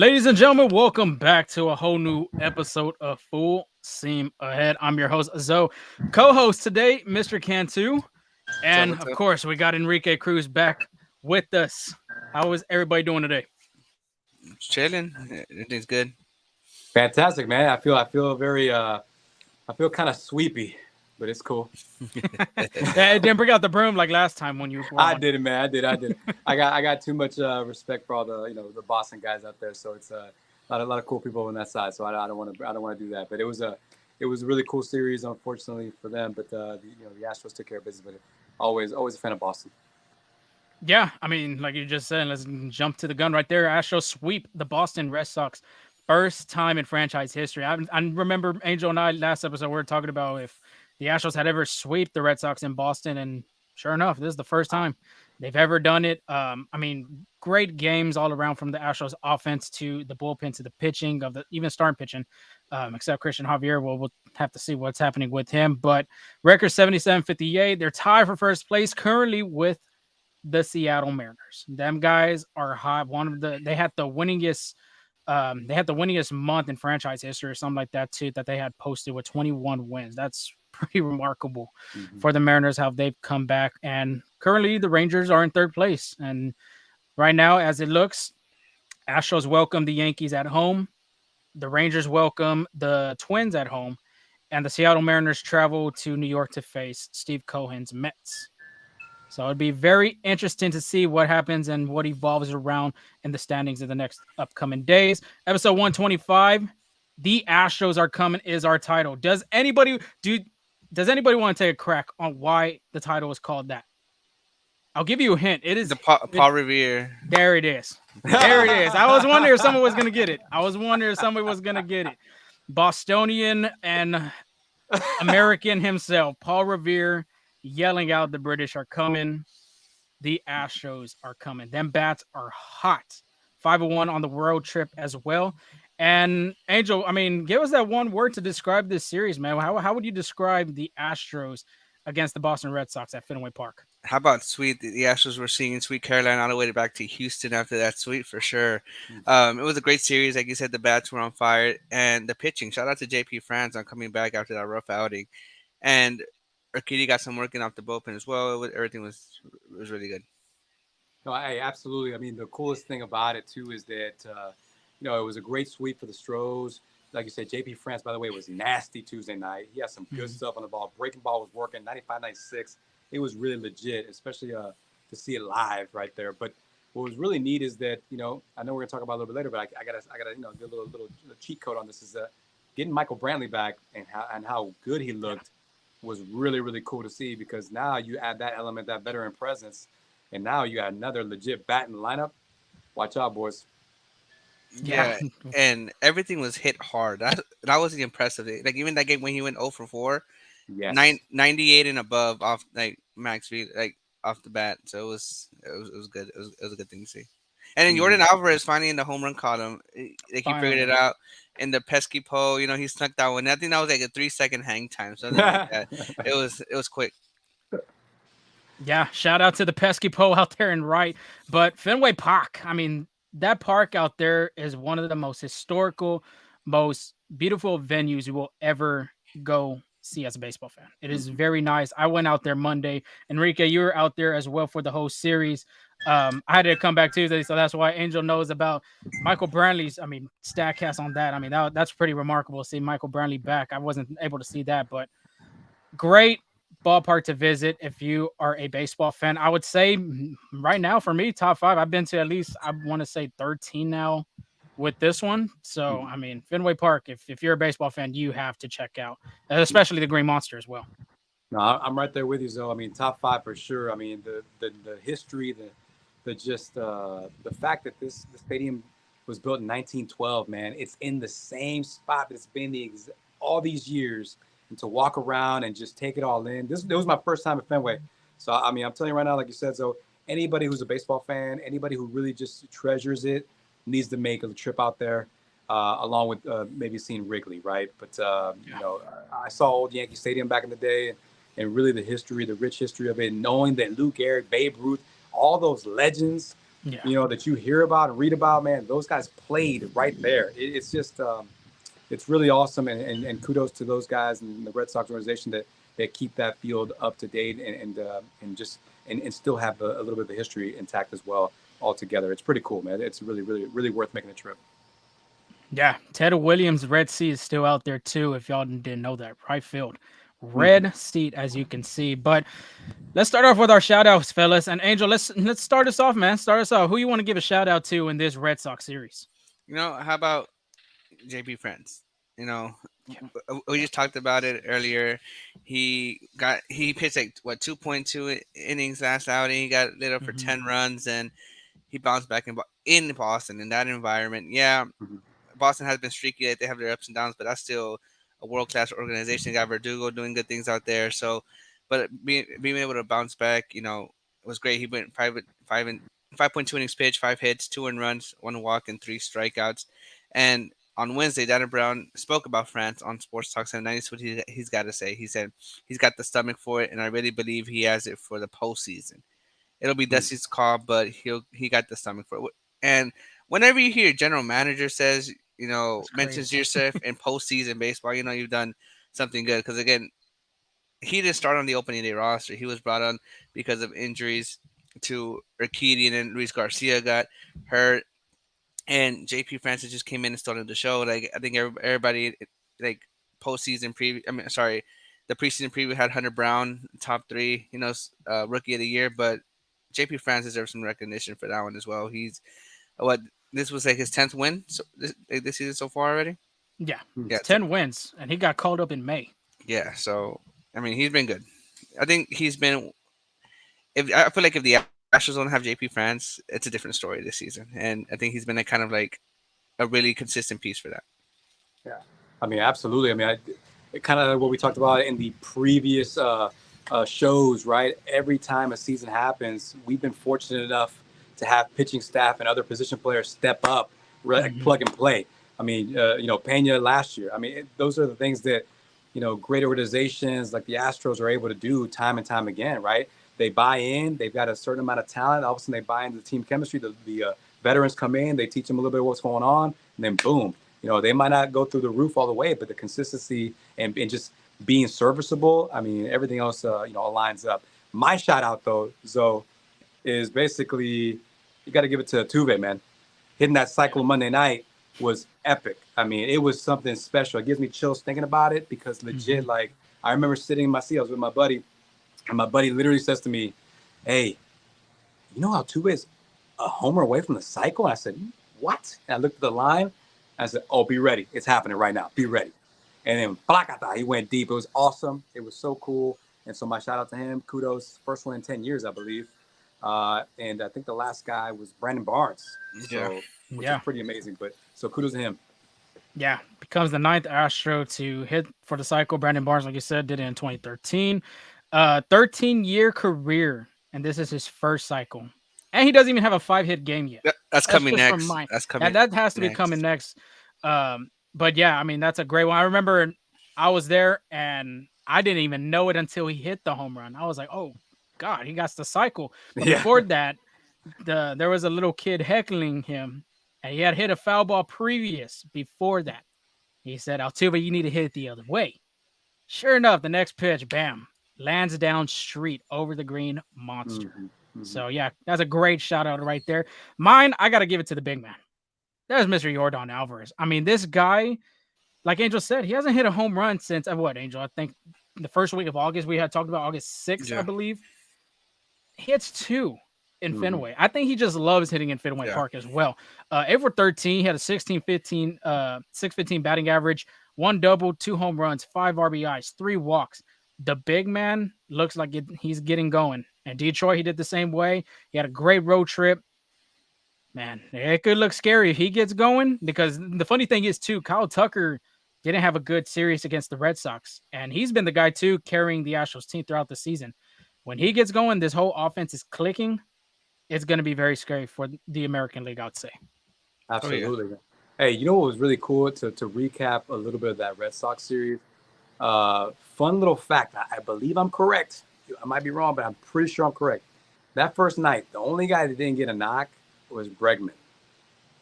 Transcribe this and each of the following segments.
Ladies and gentlemen, welcome back to a whole new episode of Full Seam Ahead. I'm your host, Zoe. Co-host today, Mr. Cantu. What's up? And What's of up? course, we got Enrique Cruz back with us. How is everybody doing today? Chilling. Everything's good. Fantastic, man. I feel very I feel kind of sweepy, but it's cool. Yeah, it didn't bring out the broom like last time when you were I on. did it, man. I did. I got too much respect for all the the Boston guys out there. So it's a lot of cool people on that side. So I don't want to do that. But it was a really cool series, unfortunately for them. But the Astros took care of business. But always a fan of Boston. Yeah, I mean, like you just said, let's jump to the gun right there. Astros sweep the Boston Red Sox. First time in franchise history. I remember Angel and I last episode we were talking about if the Astros had ever swept the Red Sox in Boston, and sure enough, this is the first time they've ever done it. I mean, great games all around from the Astros offense to the bullpen to the pitching of the even starting pitching, except Christian Javier. Well, we'll have to see what's happening with him. But record 77-58. They're tied for first place currently with the Seattle Mariners. Them guys are hot. They had the winningest month in franchise history or something like that too that they had posted with 21 wins. That's pretty remarkable Hmm. for the Mariners how they've come back. And currently the Rangers are in third place. And right now, as it looks, Astros welcome the Yankees at home. The Rangers welcome the Twins at home. And the Seattle Mariners travel to New York to face Steve Cohen's Mets. So it'd be very interesting to see what happens and what evolves around in the standings in the next upcoming days. Episode 125, the Astros are coming is our title. Does anybody want to take a crack on why the title is called that? I'll give you a hint. It is The Paul, it, Paul Revere. there it is. There it is. I was wondering if someone was gonna get it. Bostonian and American himself, Paul Revere, yelling out the British are coming. The Astros are coming. Them bats are hot. 501 on the road trip as well. And Angel, I mean, give us that one word to describe this series, man. How would you describe the Astros against the Boston Red Sox at Fenway Park? How about sweet? The Astros were singing Sweet Caroline all the way back to Houston after that sweet for sure. It was a great series. Like you said, the bats were on fire. And the pitching. Shout out to JP France on coming back after that rough outing. And Urquidy got some working off the bullpen as well. Everything was really good. No, absolutely. I mean, the coolest thing about it too is that it was a great sweep for the Stros. Like you said, JP France, by the way, was nasty Tuesday night. He had some good stuff on the ball. Breaking ball was working, 95, 96. It was really legit, especially to see it live right there. But what was really neat is that, I know we're gonna talk about it a little bit later, but I gotta do a little cheat code on this. Is getting Michael Brantley back and how good he looked was really really cool to see, because now you add that element, that veteran presence, and now you got another legit bat in the lineup. Watch out, boys. Yeah. Yeah, and everything was hit hard. That was the impressive. Like even that game when he went 0 for 4, Yes. 98 and above off like max speed, like off the bat. So it was good. It was a good thing to see. And then Mhm. Jordan Alvarez finally in the home run column. Like he figured it Finally. out. In the pesky pole, he snuck that one. I think that was like a 3-second hang time, something like that. It was quick. Yeah, shout out to the pesky Poe out there and right. But Fenway Park, I mean, that park out there is one of the most historical, most beautiful venues you will ever go see as a baseball fan. It is very nice. I went out there Monday. Enrique, you were out there as well for the whole series. I had to come back Tuesday, so that's why Angel knows about Michael Brantley's. I mean, Statcast on that. I mean, that's pretty remarkable to see Michael Brantley back. I wasn't able to see that, but great ballpark to visit if you are a baseball fan. I would say right now for me, top five. I've been to at least I want to say 13 now with this one. So I mean, Fenway Park. If you're a baseball fan, you have to check out, especially the Green Monster as well. No, I'm right there with you, Zoe. I mean, top five for sure. I mean, the history, the fact that this stadium was built in 1912, man. It's in the same spot that it's been all these years, and to walk around and just take it all in. This was my first time at Fenway, so I mean, I'm telling you right now, like you said, so anybody who's a baseball fan, anybody who really just treasures it, needs to make a trip out there. Along with maybe seeing Wrigley, right? But I saw old Yankee Stadium back in the day, and really the rich history of it, knowing that Luke Gehrig, Babe Ruth, all those legends Yeah. that you hear about and read about, man, those guys played right there. It's just, it's really awesome. And kudos to those guys and the Red Sox organization that keep that field up to date and still have a little bit of the history intact as well altogether. It's pretty cool, man. It's really, really, really worth making the trip. Yeah, Ted Williams' red seat is still out there too. If y'all didn't know that, right field, Mhm. red seat as you can see. But let's start off with our shout outs, fellas. And Angel, let's start us off, man. Start us off. Who you want to give a shout out to in this Red Sox series? How about JP Friends? You know, Yeah. we just talked about it earlier. He pitched like what 2.2 innings last outing. He got lit up for Hmm. 10 runs, and he bounced back in Boston in that environment. Yeah, Mhm. Boston has been streaky. Like, they have their ups and downs, but that's still a world class organization. They got Verdugo doing good things out there. So, but being able to bounce back, was great. He went 5.2 innings pitched, 5 hits, 2 earned runs, 1 walk, and 3 strikeouts. And on Wednesday, Dana Brown spoke about France on Sports Talk, and that's what he's got to say. He said he's got the stomach for it, and I really believe he has it for the postseason. It'll be Mhm. Dusty's call, but he got the stomach for it. And whenever you hear general manager says, That's mentions crazy. yourself in postseason baseball, you've done something good. Because again, he didn't start on the opening day roster. He was brought on because of injuries to Urquidy, and Luis Garcia got hurt, and JP Francis just came in and started the show. Like, I think everybody, like, postseason preview. I mean, sorry, the preseason preview had Hunter Brown top three. Rookie of the year, but JP Francis deserves some recognition for that one as well. He's what this was like his 10th win this season so far already. Yeah, Mhm. Yeah, it's 10 wins, and he got called up in May. yeah. So I mean, he's been good. I think he's been. If I feel like if the Astros don't have JP France, it's a different story this season, and I think he's been a kind of like a really consistent piece for that. Yeah, I mean, absolutely. I mean, kind of what we talked about in the previous shows, right? Every time a season happens, we've been fortunate enough to have pitching staff and other position players step up, right, Hmm. plug and play. I mean, Pena last year. I mean, those are the things that great organizations like the Astros are able to do time and time again, right? They buy in. They've got a certain amount of talent. All of a sudden, they buy into the team chemistry. The veterans come in. They teach them a little bit of what's going on, and then boom, they might not go through the roof all the way, but the consistency and just being serviceable, I mean, everything else, aligns up. My shout out, though, Zoe, is basically you got to give it to Tuve, man. Hitting that cycle Monday night was epic. I mean, it was something special. It gives me chills thinking about it because Hmm. legit, like, I remember sitting in my seat, I was with my buddy, and my buddy literally says to me, "Hey, you know how Tuve is a homer away from the cycle?" And I said, "What?" And I looked at the line. I said, "Oh, be ready. It's happening right now. Be ready." And then placata, he went deep. It was awesome. It was so cool. And so my shout out to him. Kudos. First one in 10 years, I believe. And I think the last guy was Brandon Barnes. Yeah. So, which is Yeah, pretty amazing. But so kudos to him. yeah, becomes the ninth Astro to hit for the cycle. Brandon Barnes, like you said, did it in 2013. 13-year career, and this is his first cycle. And he doesn't even have a 5-hit game yet. That's That's coming just from next. mine. That's Yeah, coming that has to be coming next. next. But yeah, I mean, that's a great one. I remember I was there and I didn't even know it until he hit the home run. I was like, oh God, he got the cycle. But Yeah. before that, there was a little kid heckling him, and he had hit a foul ball previous before that. He said, Altuve, you need to hit it the other way. Sure enough, the next pitch, bam, lands down street over the green monster. Mm-hmm. Mm-hmm. So yeah, that's a great shout out right there. Mine, I gotta give it to the big man. There's Mr. Jordan Alvarez. I mean, this guy, like Angel said, he hasn't hit a home run since what, Angel? I think the first week of August we had talked about August 6th, I Yeah. believe. He hits two in Mm-hmm. Fenway. I think he just loves hitting in Fenway Yeah. Park as well. Over 13, he had a 16-15, 615 batting average, one double, two home runs, five RBIs, three walks. The big man looks like he's getting going. And Detroit, he did the same way. He had a great road trip. Man, it could look scary if he gets going because the funny thing is, too, Kyle Tucker didn't have a good series against the Red Sox. And he's been the guy, too, carrying the Astros team throughout the season. When he gets going, this whole offense is clicking. It's going to be very scary for the American League, I'd say. Oh yeah. Absolutely. Hey, you know what was really cool to recap a little bit of that Red Sox series? Fun little fact. I believe I'm correct. I might be wrong, but I'm pretty sure I'm correct. That first night, the only guy that didn't get a knock was Bregman.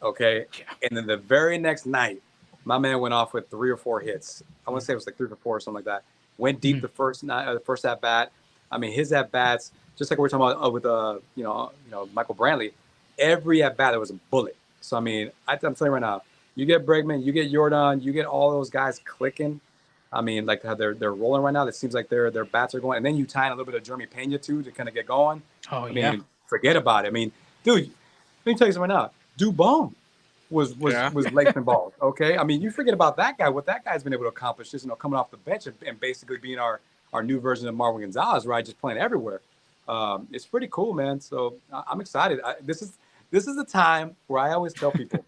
Okay, Yeah. and then the very next night, my man went off with 3 or 4 hits. I want to say it was like 3 or 4 or something like that. Went deep Mhm. the first night, the first at bat. I mean, his at bats, just like we are talking about with Michael Brantley, every at bat there was a bullet. So I mean, I'm telling you right now, you get Bregman, you get Jordan, you get all those guys clicking. I mean, like how they're rolling right now. It seems like their bats are going, and then you tie in a little bit of Jeremy Pena too to kind of get going. Oh I yeah. mean, forget about it. I mean, dude, let me tell you something right now. Dubon Yeah. was lacing balls. Okay, I mean, you forget about that guy. What that guy's been able to accomplish, just coming off the bench and basically being our new version of Marvin Gonzalez, right? Just playing everywhere. It's pretty cool, man. So I'm excited. This is the time where I always tell people.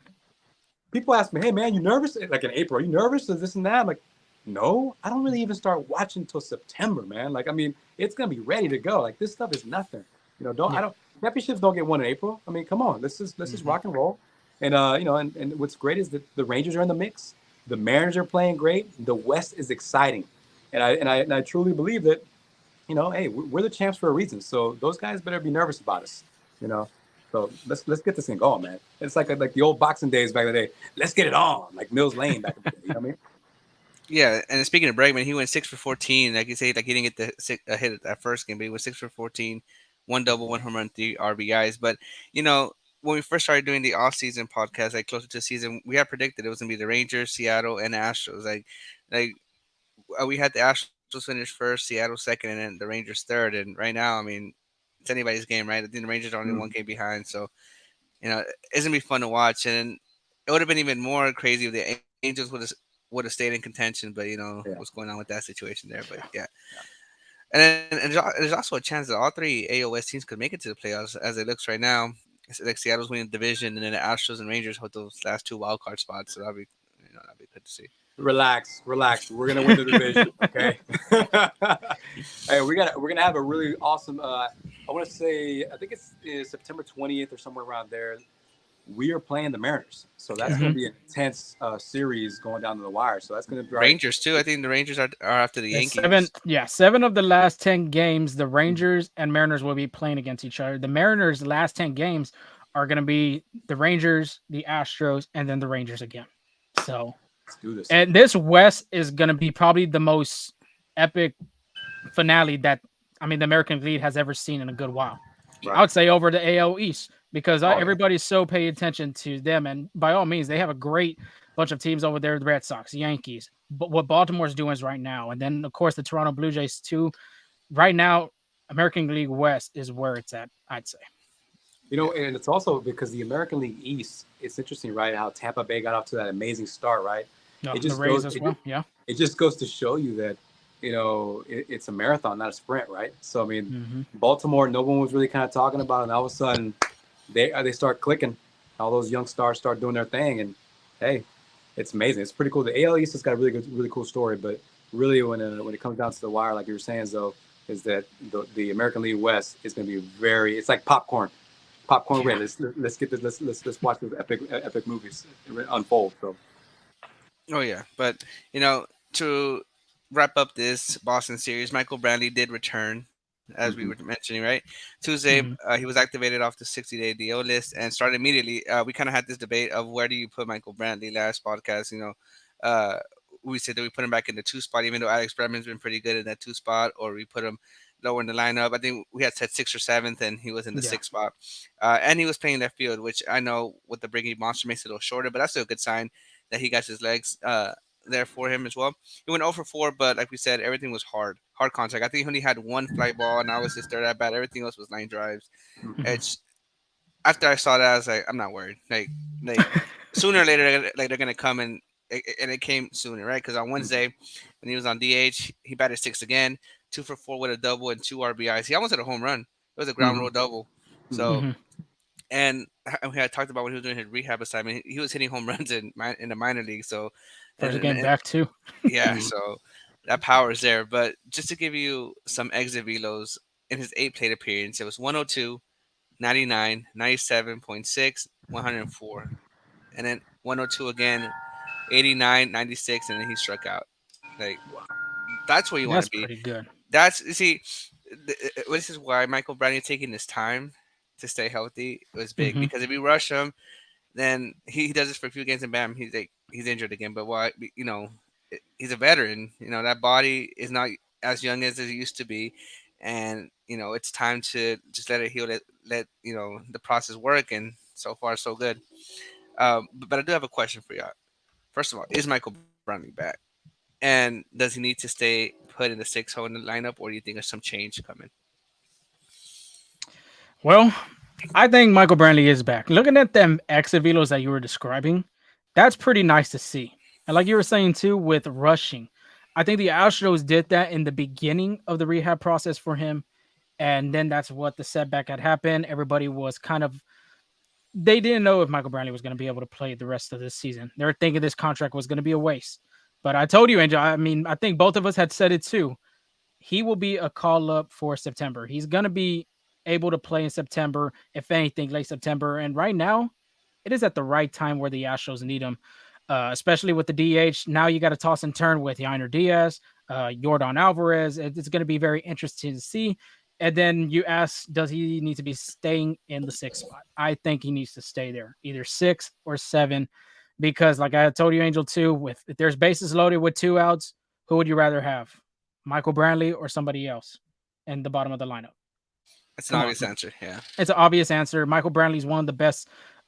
People ask me, "Hey, man, you nervous?" Like in April, are you nervous? Is this and that? I'm like, no, I don't really even start watching until September, man. Like, I mean, it's gonna be ready to go. Like this stuff is nothing. Don't I Yeah. don't championships don't get won in April. I mean, come on, this is Mhm. rock and roll. And and what's great is that the Rangers are in the mix. The Mariners are playing great. The West is exciting, and I truly believe that hey, we're the champs for a reason. So those guys better be nervous about us. You know. So let's get this thing going, man. It's like the old boxing days back in the day. Let's get it on, like Mills Lane back in the day. You know what I mean? Yeah, and speaking of Bregman, he went 6 for 14. Like you say, like he didn't get a hit at that first game, but he went 6 for 14, one double, one home run, 3 RBIs. But you know, when we first started doing the off-season podcast, like closer to the season, we had predicted it was gonna be the Rangers, Seattle, and Astros. Like we had the Astros finish first, Seattle second, and then the Rangers third. And right now, I mean, it's anybody's game, right? I think the Rangers are only one Mm, game behind, so it's gonna be fun to watch. And it would have been even more crazy if the Angels would have stayed in contention, but what's yeah. going on with that situation there. But yeah, Yeah. and then there's also a chance that all three AOS teams could make it to the playoffs as it looks right now. It's like Seattle's winning the division, and then the Astros and Rangers hold those last two wild card spots. So that'd be good to see. Relax, relax. We're gonna win the division, okay? Hey, we're gonna have a really awesome. I want to say I think it's September 20th or somewhere around there. We are playing the Mariners, so that's Yeah, going Mhm. to be an intense series going down to the wire. So that's going to drive. Rangers too. I think the Rangers are after the Yeah, seven. Yankees. Yeah, 7 of the last 10 games, the Rangers and Mariners will be playing against each other. The Mariners' last 10 games are going to be the Rangers, the Astros, and then the Rangers again. So, Let's do this. and this West is going to be probably the most epic finale that the American League has ever seen in a good while. I Right. would say over the AL East because Oh yeah. everybody's so paying attention to them, and by all means, they have a great bunch of teams over there: the Red Sox, the Yankees. But what Baltimore's doing is right now, and then of course the Toronto Blue Jays too. Right now, American League West is where it's at. I'd say. Yeah, And it's also because the American League East. It's interesting, right? How Tampa Bay got off to that amazing start, right? No, It the just Rays goes. as well. Yeah. It just goes to show you that it's a marathon, not a sprint, right? So I mean, Mm-hmm. Baltimore, no one was really kind of talking about, it, and all of a sudden, they start clicking. All those young stars start doing their thing, and hey, it's amazing. It's pretty cool. The AL East has got a really cool story, but really when it comes down to the wire, like you were saying, though, is that the American League West is going to be very. It's like popcorn Yeah. ready. Let's get this. Let's watch those epic movies unfold. So. oh yeah. But to wrap up this Boston series, Michael Brantley did return, as we were Mm-hmm. mentioning, right? Tuesday, Mm-hmm. he was activated off the 60-day DO list and started immediately. We kind of had this debate of where do you put Michael Brantley last podcast. Uh, we said that we put him back in the two spot, even though Alex Bregman's been pretty good in that two spot, or we put him lower in the lineup. I think we had said sixth or seventh, and he was in the Yeah. sixth spot. And he was playing left field, which I know with the Briggy Monster makes it a little shorter, but that's still a good sign that he got his legs there for him as well. He went 0 for 4, but like we said, everything was hard contact. I think he only had one fly ball, and I was his third at bat. Everything else was line drives. Mm-hmm. It's after I saw that, I was like, I'm not worried. Like sooner or later, they're gonna come and it came sooner, right? Because on Mm-hmm. Wednesday, when he was on DH, he batted sixth again, 2 for 4 with a double and 2 RBIs. He almost had a home run. It was a ground Mm-hmm. rule double. Mm-hmm. So Mm-hmm. and we had talked about when he was doing his rehab assignment, he was hitting home runs in the minor league. So First and, game and back too. yeah, Mm-hmm. so that power is there. But just to give you some exit velos in his 8 plate appearance, it was 102, 99, 97.6, 104. And then 102 again, 89, 96, and then he struck out. Like, that's where you want That's to be. pretty good. You see, this is why Michael Brantley is taking his time to stay healthy was big Hmm. because if you rush him, then he does this for a few games and bam, he's injured again. But why? He's a veteran. That body is not as young as it used to be, and it's time to just let it heal. Let the process work, and so far so good. But I do have a question for y'all. First of all, is Michael Brantley back? And does he need to stay put in the 6 hole in the lineup, or do you think there's some change coming? Well, I think Michael Brantley is back. Looking at them exit velos that you were describing, that's pretty nice to see. And like you were saying too, with rushing, I think the Astros did that in the beginning of the rehab process for him. And then that's what the setback had happened. Everybody was kind of, they didn't know if Michael Brantley was going to be able to play the rest of this season. They were thinking this contract was going to be a waste. But I told you, Angel, I mean, I think both of us had said it too. He will be a call up for September. He's going to be able to play in September, if anything, late September. And right now, it is at the right time where the Astros need him, especially with the DH. Now you got to toss and turn with Yainer Diaz, Jordan Alvarez. It's going to be very interesting to see. And then you ask, does he need to be staying in the sixth spot? I think he needs to stay there, either 6 or 7, because like I told you, Angel, too, if there's bases loaded with 2 outs, who would you rather have, Michael Brantley or somebody else in the bottom of the lineup? That's an Come on, obvious answer. Yeah. it's an obvious answer. Michael Brantley's one of the best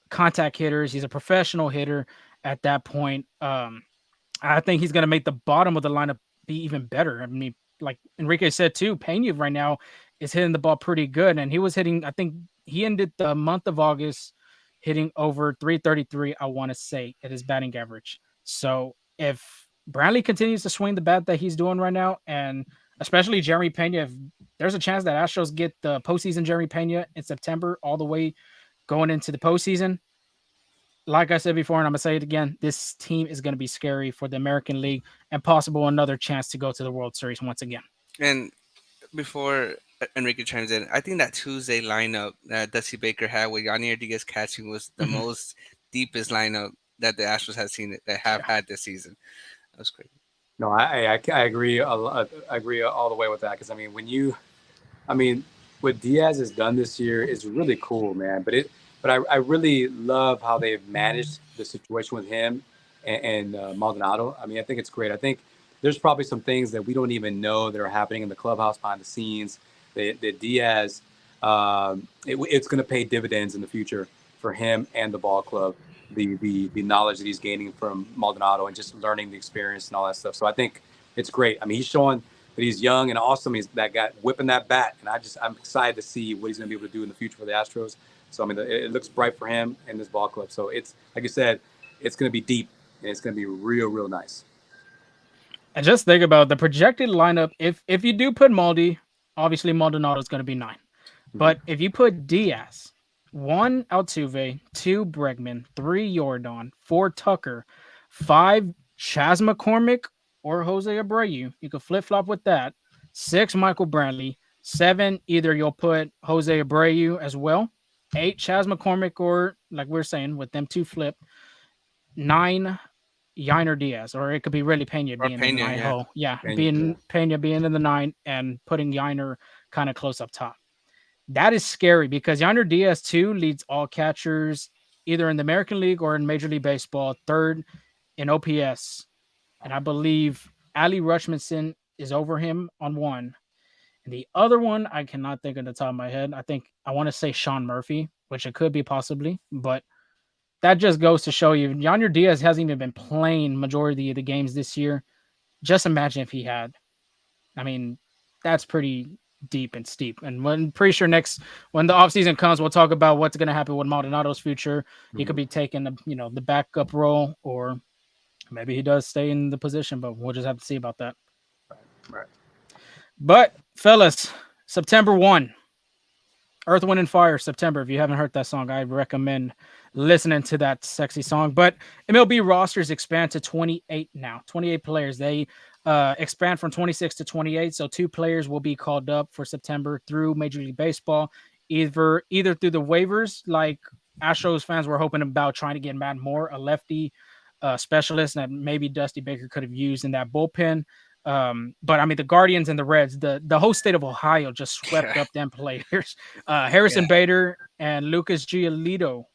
contact hitters. He's a professional hitter at that point. I think he's going to make the bottom of the lineup be even better. I mean, like Enrique said too, Pena right now is hitting the ball pretty good, and he was hitting. I think he ended the month of August hitting over 333. I want to say at his batting average. So if Brantley continues to swing the bat that he's doing right now, and especially Jeremy Pena, if there's a chance that Astros get the postseason Jeremy Pena in September all the way going into the postseason, like I said before, and I'm gonna say it again, this team is gonna be scary for the American League and possible another chance to go to the World Series once again. And before Enrique chimes in, I think that Tuesday lineup that Dusty Baker had with Yanier Diaz catching was the Mhm. most deepest lineup that the Astros have seen that have Yeah. had this season. That was great. No, I agree. I agree all the way with that because I mean, I mean, what Diaz has done this year is really cool, man. But I really love how they've managed the situation with him and Maldonado. I mean, I think it's great. I think there's probably some things that we don't even know that are happening in the clubhouse behind the scenes. That Diaz, it's going to pay dividends in the future for him and the ball club. The knowledge that he's gaining from Maldonado and just learning the experience and all that stuff. So I think it's great. I mean, he's showing that he's young and awesome. He's that guy whipping that bat, and I'm excited to see what he's going to be able to do in the future for the Astros. So I mean, it looks bright for him and this ball club. So it's like you said, it's going to be deep and it's going to be real nice. And just think about the projected lineup. If you do put Maldi, obviously Maldonado is gonna be 9. Mm-hmm. But if you put Diaz, 1 Altuve, 2 Bregman, 3 Jordan, 4 Tucker, 5 Chas McCormick or Jose Abreu, you could flip flop with that. 6 Michael Brantley, 7 either you'll put Jose Abreu as well. 8 Chas McCormick or like we're saying with them 2 flip. 9 Yainer Diaz, or it could be really Pena Or being in the Pena, 9 yeah. hole. Yeah, Yeah. being Pena being in the 9 and putting Yainer kind of close up top. That is scary because Yainer Diaz too leads all catchers either in the American League or in Major League Baseball, third in OPS. And I believe Ali Rutschmanson is over him on 1. And the other one, I cannot think of the top of my head. I think I want to say Sean Murphy, which it could be possibly, but that just goes to show you, Yonder Diaz hasn't even been playing majority of the games this year. Just imagine if he had. I mean, that's pretty deep and steep. And when pretty sure next when the offseason comes, we'll talk about what's going to happen with Maldonado's future. He could Mm-hmm. be taking the backup role, or maybe he does stay in the position, but we'll just have to see about that. Right. But fellas, September 1, Earth, Wind, and Fire, September. If you haven't heard that song, I recommend listening to that sexy song. But MLB rosters expand to 28 now, 28 players. They expand from 26 to 28. So 2 players will be called up for September through Major League Baseball, either through the waivers, like Astros fans were hoping about trying to get Matt Moore, a lefty specialist that maybe Dusty Baker could have used in that bullpen. But I mean, the Guardians and the Reds, the whole state of Ohio just swept Yeah. up them players. Yeah. Harrison Bader and Lucas Giolito.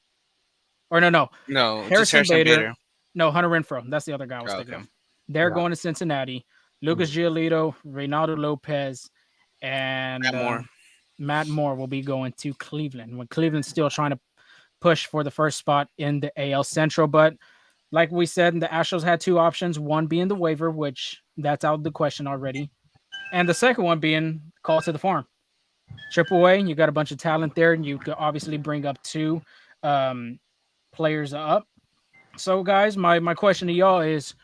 Or no. No, just Harrison Harrison Bader. Bader. No, Hunter Renfroe. That's the other guy I was Oh, thinking okay. of. They're Yeah. going to Cincinnati. Lucas Giolito, Reynaldo Lopez, and Matt Moore. Matt Moore will be going to Cleveland. When Cleveland's still trying to push for the first spot in the AL Central. But like we said, the Astros had two options, one being the waiver, which that's out of the question already, and the second one being call to the farm. Triple A, you got a bunch of talent there, and you could obviously bring up two um, players up. So, guys, my question to y'all is,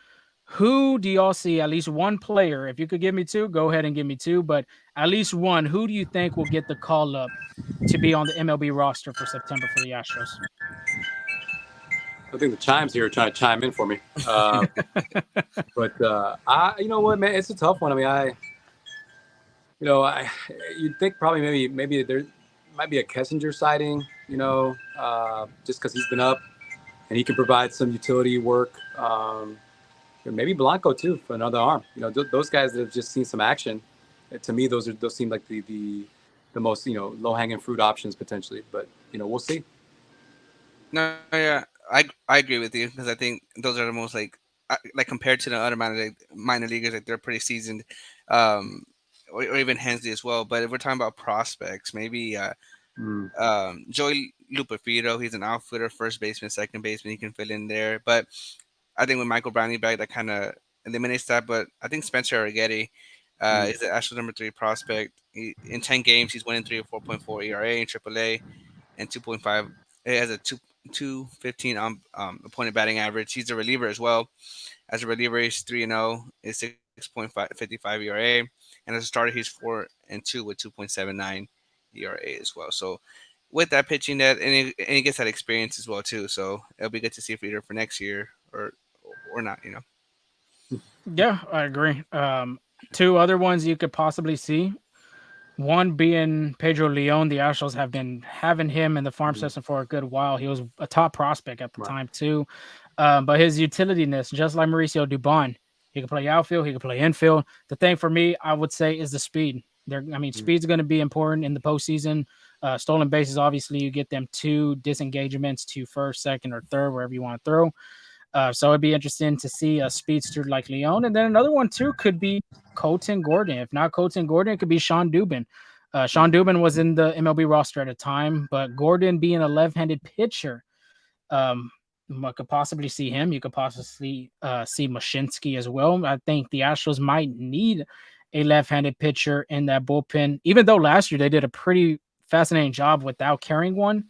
who do y'all see at least one player? If you could give me two, go ahead and give me two, but at least one. Who do you think will get the call up to be on the MLB roster for September for the Astros? I think the chimes here are trying to chime in for me. You know what, man, it's a tough one. I mean, you'd think probably maybe there might be a Kessinger sighting, just because he's been up and he can provide some utility work. Maybe Blanco too for another arm. Those guys that have just seen some action. To me, those seem like the most low hanging fruit options potentially. But we'll see. No, yeah, I agree with you because I think those are the most like compared to the other minor leaguers, like they're pretty seasoned, um, or even Hensley as well. But if we're talking about prospects, maybe Joey Lupafito, he's an outfielder, first baseman, second baseman, he can fill in there. But I think with Michael Brantley back, that kind of eliminates that. But I think Spencer Arrighetti is the Astros number 3 prospect. In 10 games, he's winning 3.4 ERA in AAA and 2.5. It has a 215 opponent batting average. He's a reliever as well. As a reliever, he's 3-0, is 6.55 ERA, and as a starter, he's 4-2 with 2.79 ERA as well. So with that pitching, and he gets that experience as well too. So it'll be good to see if either for next year or not. Yeah, I agree. Two other ones you could possibly see. One being Pedro Leon. The Astros have been having him in the farm system for a good while. He was a top prospect at the time too. But his utilityness, just like Mauricio Dubon, he can play outfield, he can play infield. The thing for me, I would say, is the speed. Speed's going to be important in the postseason. Stolen bases, obviously, you get them two disengagements to first, second, or third, wherever you want to throw. So it'd be interesting to see a speedster like Leon. And then another one, too, could be Colton Gordon. If not Colton Gordon, it could be Sean Dubin. Sean Dubin was in the MLB roster at a time, but Gordon being a left-handed pitcher, I could possibly see him. You could possibly see Mashinsky as well. I think the Astros might need a left-handed pitcher in that bullpen, even though last year they did a pretty fascinating job without carrying one.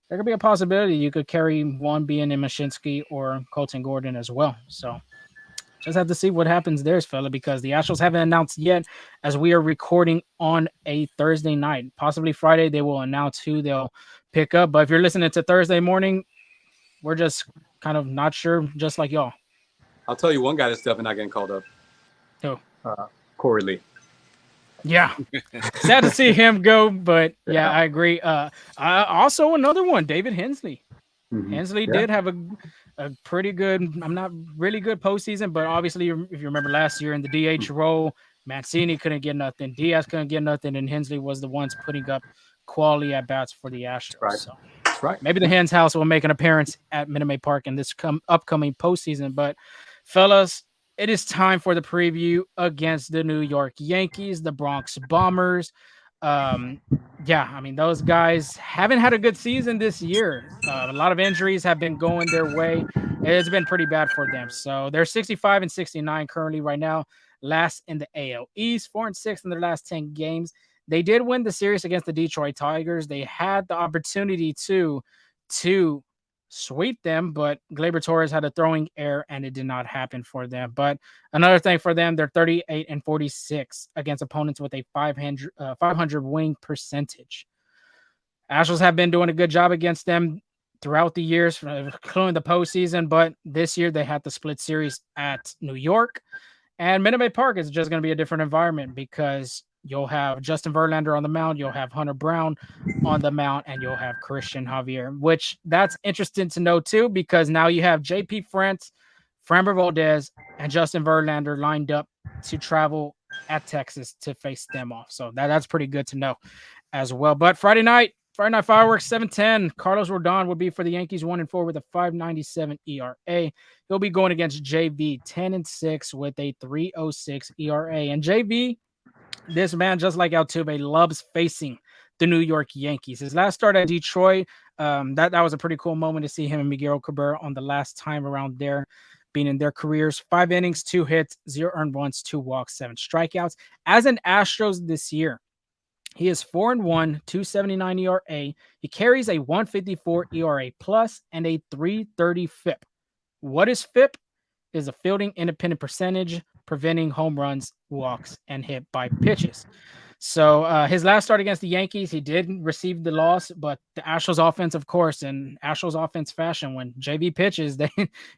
There could be a possibility you could carry one being in Mashinsky or Colton Gordon as well. So just have to see what happens there, fella, because the Astros haven't announced yet as we are recording on a Thursday night. Possibly Friday, they will announce who they'll pick up. But if you're listening to Thursday morning, we're just kind of not sure, just like y'all. I'll tell you one guy that's definitely not getting called up. Who? Corey Lee. Yeah. Sad to see him go, but yeah, I agree. Also another one, David Hensley. Hensley did have a pretty good, I'm not really good postseason, but obviously, if you remember last year in the DH role, Mancini couldn't get nothing, Diaz couldn't get nothing, and Hensley was the ones putting up quality at bats for the Astros. Right. So Right. maybe the Hens House will make an appearance at Minute Maid Park in this upcoming postseason. But fellas, it is time for the preview against the New York Yankees, the Bronx Bombers. Those guys haven't had a good season this year. A lot of injuries have been going their way. It's been pretty bad for them. So they're 65 and 69 currently right now, last in the AL East, 4-6 in their last 10 games. They did win the series against the Detroit Tigers. They had the opportunity to sweep them, but Gleyber Torres had a throwing error and it did not happen for them. But another thing for them, they're 38 and 46 against opponents with a 500 win percentage. Astros have been doing a good job against them throughout the years, including the postseason, but this year they had the split series at New York. And Minute Maid Park is just going to be a different environment because you'll have Justin Verlander on the mound, you'll have Hunter Brown on the mound, and you'll have Christian Javier, which that's interesting to know too, because now you have JP France, Framber Valdez, and Justin Verlander lined up to travel at Texas to face them off. So that's pretty good to know as well. But Friday night, Friday Night Fireworks 7:10. Carlos Rodon will be for the Yankees 1-4 with a 5.97 ERA. He'll be going against JV 10-6 with a 3.06 ERA. And JV, this man, just like Altuve, loves facing the New York Yankees. His last start at Detroit, that was a pretty cool moment to see him and Miguel Cabrera on the last time around there, being in their careers. 5 innings, 2 hits, 0 earned runs, 2 walks, 7 strikeouts. As an Astros this year, he is 4-1, 2.79 ERA. He carries a 1.54 ERA plus and a 3.30 FIP. What is FIP? Is a fielding independent percentage, preventing home runs, walks, and hit by pitches. So his last start against the Yankees, he did receive the loss, but the Astros offense, of course, in Astros offense fashion, when JV pitches,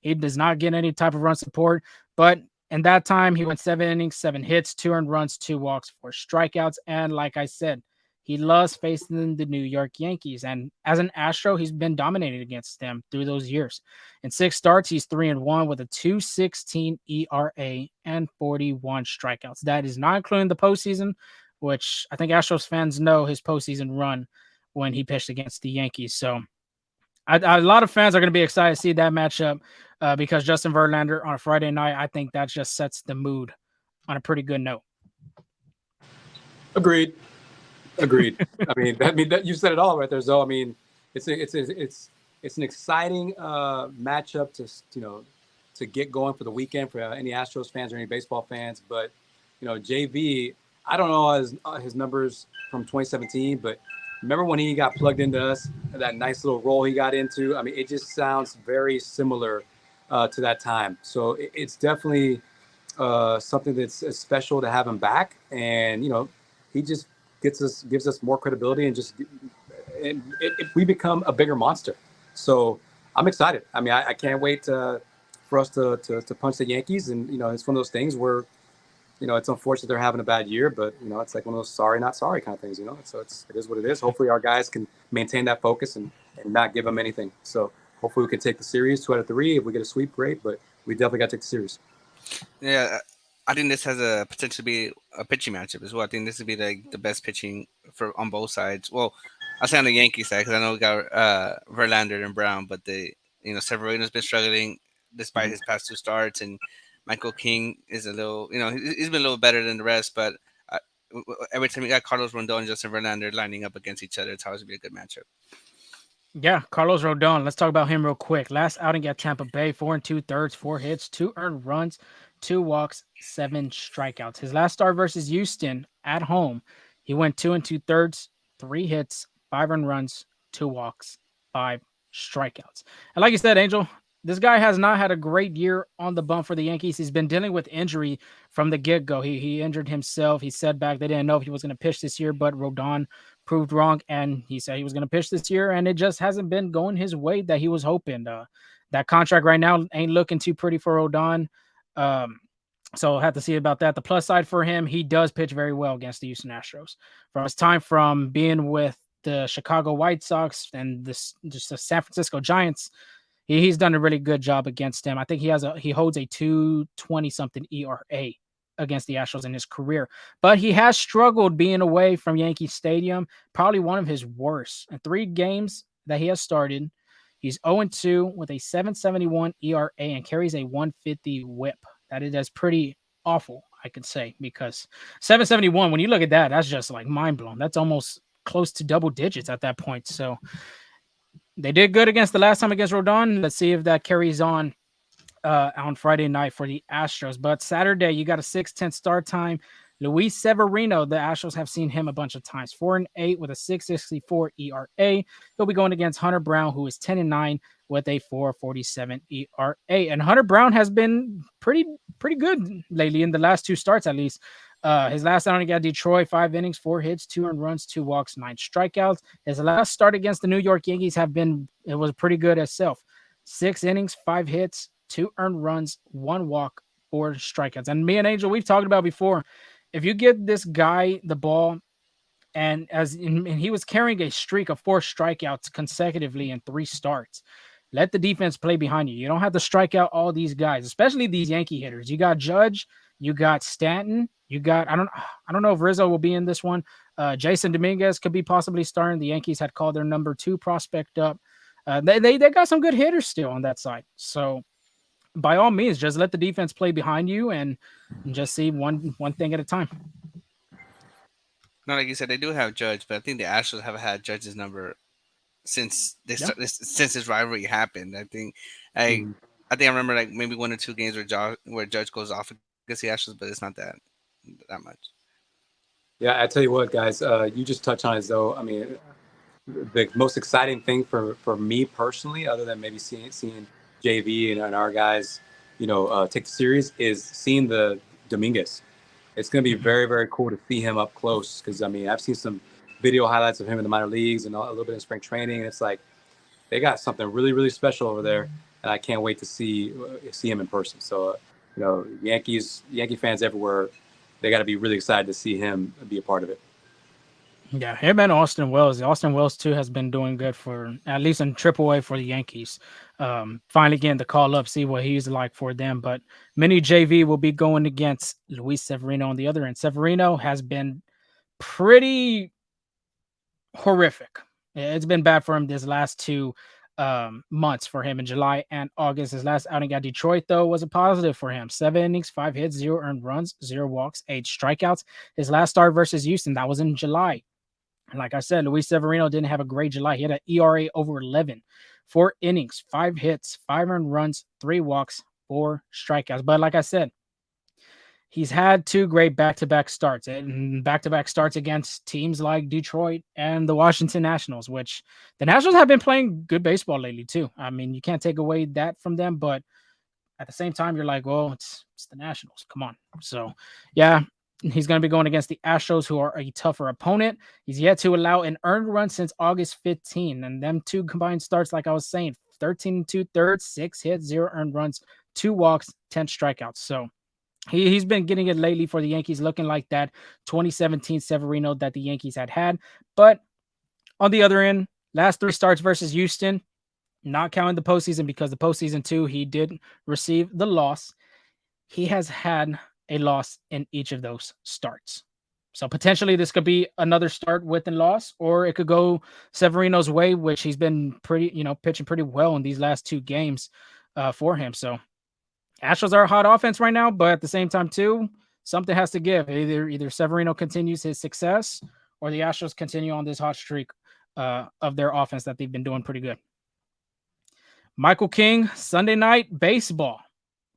he does not get any type of run support. But in that time, he went 7 innings, 7 hits, 2 earned runs, 2 walks, 4 strikeouts. And like I said, he loves facing the New York Yankees. And as an Astro, he's been dominated against them through those years. In 6 starts, he's 3-1 with a 2.16 ERA and 41 strikeouts. That is not including the postseason, which I think Astros fans know his postseason run when he pitched against the Yankees. So a lot of fans are going to be excited to see that matchup because Justin Verlander on a Friday night, I think that just sets the mood on a pretty good note. Agreed. I mean, that you said it all right there, Zoe. I mean, it's an exciting matchup to get going for the weekend for any Astros fans or any baseball fans. But JV, I don't know his numbers from 2017, but remember when he got plugged into us, that nice little role he got into? I mean, it just sounds very similar to that time. So it's definitely something that's special to have him back. And, he just gives us more credibility and we become a bigger monster. So I'm excited. I mean, I can't wait for us to punch the Yankees. And, it's one of those things where, it's unfortunate they're having a bad year, but, it's like one of those sorry, not sorry kind of things, So it is what it is. Hopefully our guys can maintain that focus and not give them anything. So hopefully we can take the series 2 out of 3. If we get a sweep, great, but we definitely got to take the series. Yeah, I think this has a potential to be a pitching matchup as well. I think this would be like the best pitching on both sides. Well, I'll say on the Yankee side because I know we got Verlander and Brown, but Severino's been struggling despite his past 2 starts, and Michael King is a little, he's been a little better than the rest. But every time you got Carlos Rondon and Justin Verlander lining up against each other, it's always be a good matchup. Yeah, Carlos Rodon. Let's talk about him real quick. Last outing at Tampa Bay, 4 2/3, 4 hits, 2 earned runs, 2 walks, 7 strikeouts. His last start versus Houston at home, he went 2 2/3, 3 hits, 5 earned runs, 2 walks, 5 strikeouts. And like you said, Angel, this guy has not had a great year on the bump for the Yankees. He's been dealing with injury from the get-go. He injured himself. He said back they didn't know if he was going to pitch this year, but Rodon proved wrong, and he said he was going to pitch this year, and it just hasn't been going his way that he was hoping. That contract right now ain't looking too pretty for Rodon. So I'll have to see about that. The plus side for him, he does pitch very well against the Houston Astros. From his time from being with the Chicago White Sox and the San Francisco Giants, he's done a really good job against them. I think he holds a 2.20 something ERA against the Astros in his career, but he has struggled being away from Yankee Stadium. Probably one of his worst. In 3 games that he has started, he's 0-2 with a 7.71 ERA and carries a 1.50 WHIP. That is pretty awful, I could say, because 7.71. When you look at that, that's just like mind blown. That's almost close to double digits at that point. So they did good against the last time against Rodon. Let's see if that carries on Friday night for the Astros. But Saturday, you got a 6:10 start time. Luis Severino, the Astros have seen him a bunch of times. 4-8 with a 6.64 ERA. He'll be going against Hunter Brown, who is 10-9 with a 4.47 ERA. And Hunter Brown has been pretty good lately in the last 2 starts, at least. His last outing at Detroit, 5 innings, 4 hits, 2 earned runs, 2 walks, 9 strikeouts. His last start against the New York Yankees was pretty good itself. 6 innings, 5 hits, 2 earned runs, 1 walk, 4 strikeouts. And me and Angel, we've talked about before, if you get this guy the ball, and he was carrying a streak of 4 strikeouts consecutively in 3 starts, let the defense play behind you. You don't have to strike out all these guys, especially these Yankee hitters. You got Judge, you got Stanton, you got I don't know if Rizzo will be in this one, Jason Dominguez could be possibly starting. The Yankees had called their number 2 prospect up. They got some good hitters still on that side. So by all means, just let the defense play behind you and just see one thing at a time. No, like you said, they do have Judge, but I think the Astros have had Judge's number since Yeah. since this rivalry happened. I Mhm. I think I remember like maybe 1 or 2 games where Judge goes off against the Astros, but it's not that much. Yeah, I tell you what, guys, you just touch on it though. I mean, the most exciting thing for me personally, other than maybe seeing JV and our guys, take the series, is seeing the Dominguez. It's going to be Mhm. very, very cool to see him up close because I mean I've seen some video highlights of him in the minor leagues and a little bit in spring training, and it's like they got something really, really special over there, and I can't wait to see him in person. So, Yankee fans everywhere, they got to be really excited to see him be a part of it. Yeah, him and Austin Wells. Austin Wells too has been doing good for at least in AAA for the Yankees. Finally getting the call up, see what he's like for them. But mini JV will be going against Luis Severino on the other end. Severino has been pretty horrific. It's been bad for him this last 2 months for him in July and August. His last outing at Detroit, though, was a positive for him. 7 innings, 5 hits, 0 earned runs, 0 walks, 8 strikeouts. His last start versus Houston, that was in July. And like I said, Luis Severino didn't have a great July. He had an ERA over 11, 4 innings, 5 hits, 5 earned runs, 3 walks, 4 strikeouts. But like I said, he's had 2 great back-to-back starts and back-to-back starts against teams like Detroit and the Washington Nationals, which the Nationals have been playing good baseball lately too. I mean, you can't take away that from them, but at the same time, you're like, well, it's the Nationals. Come on. So, yeah, he's going to be going against the Astros, who are a tougher opponent. He's yet to allow an earned run since August 15, and them 2 combined starts, like I was saying, 13 and 2/3, 6 hits, 0 earned runs, 2 walks, 10 strikeouts. So he's been getting it lately for the Yankees, looking like that 2017 Severino that the Yankees had. But on the other end, last 3 starts versus Houston, not counting the postseason because the postseason too, he did receive the loss. He has had a loss in each of those starts. So potentially this could be another start with a loss, or it could go Severino's way, which he's been pitching pretty well in these last 2 games for him. So Astros are a hot offense right now, but at the same time, too, something has to give. Either Severino continues his success, or the Astros continue on this hot streak of their offense that they've been doing pretty good. Michael King, Sunday Night Baseball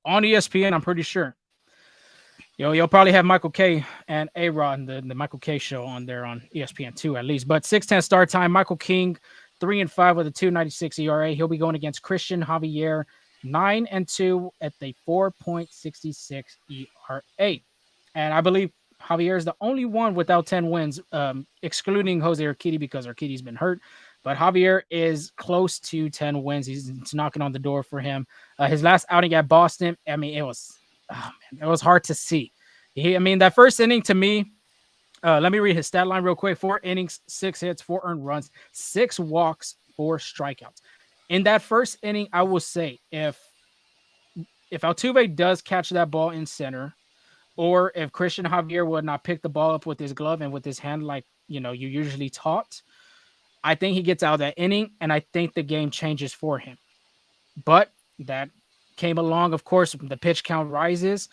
on ESPN. I'm pretty sure. You'll probably have Michael K and A-Rod, the Michael K show on there on ESPN too, at least. But 6:10 start time. Michael King, 3-5 with a 2.96 ERA. He'll be going against Christian Javier, 9-2 at the 4.66 ERA. And I believe Javier is the only one without 10 wins, excluding Jose Urquidy because Urquidy's been hurt. But Javier is close to 10 wins. It's knocking on the door for him. His last outing at Boston, I mean, it was hard to see. That first inning to me, let me read his stat line real quick. 4 innings, 6 hits, 4 earned runs, 6 walks, 4 strikeouts. In that first inning, I will say if Altuve does catch that ball in center, or if Christian Javier would not pick the ball up with his glove and with his hand like you usually taught, I think he gets out of that inning, and I think the game changes for him. But that came along, of course, the pitch count rises,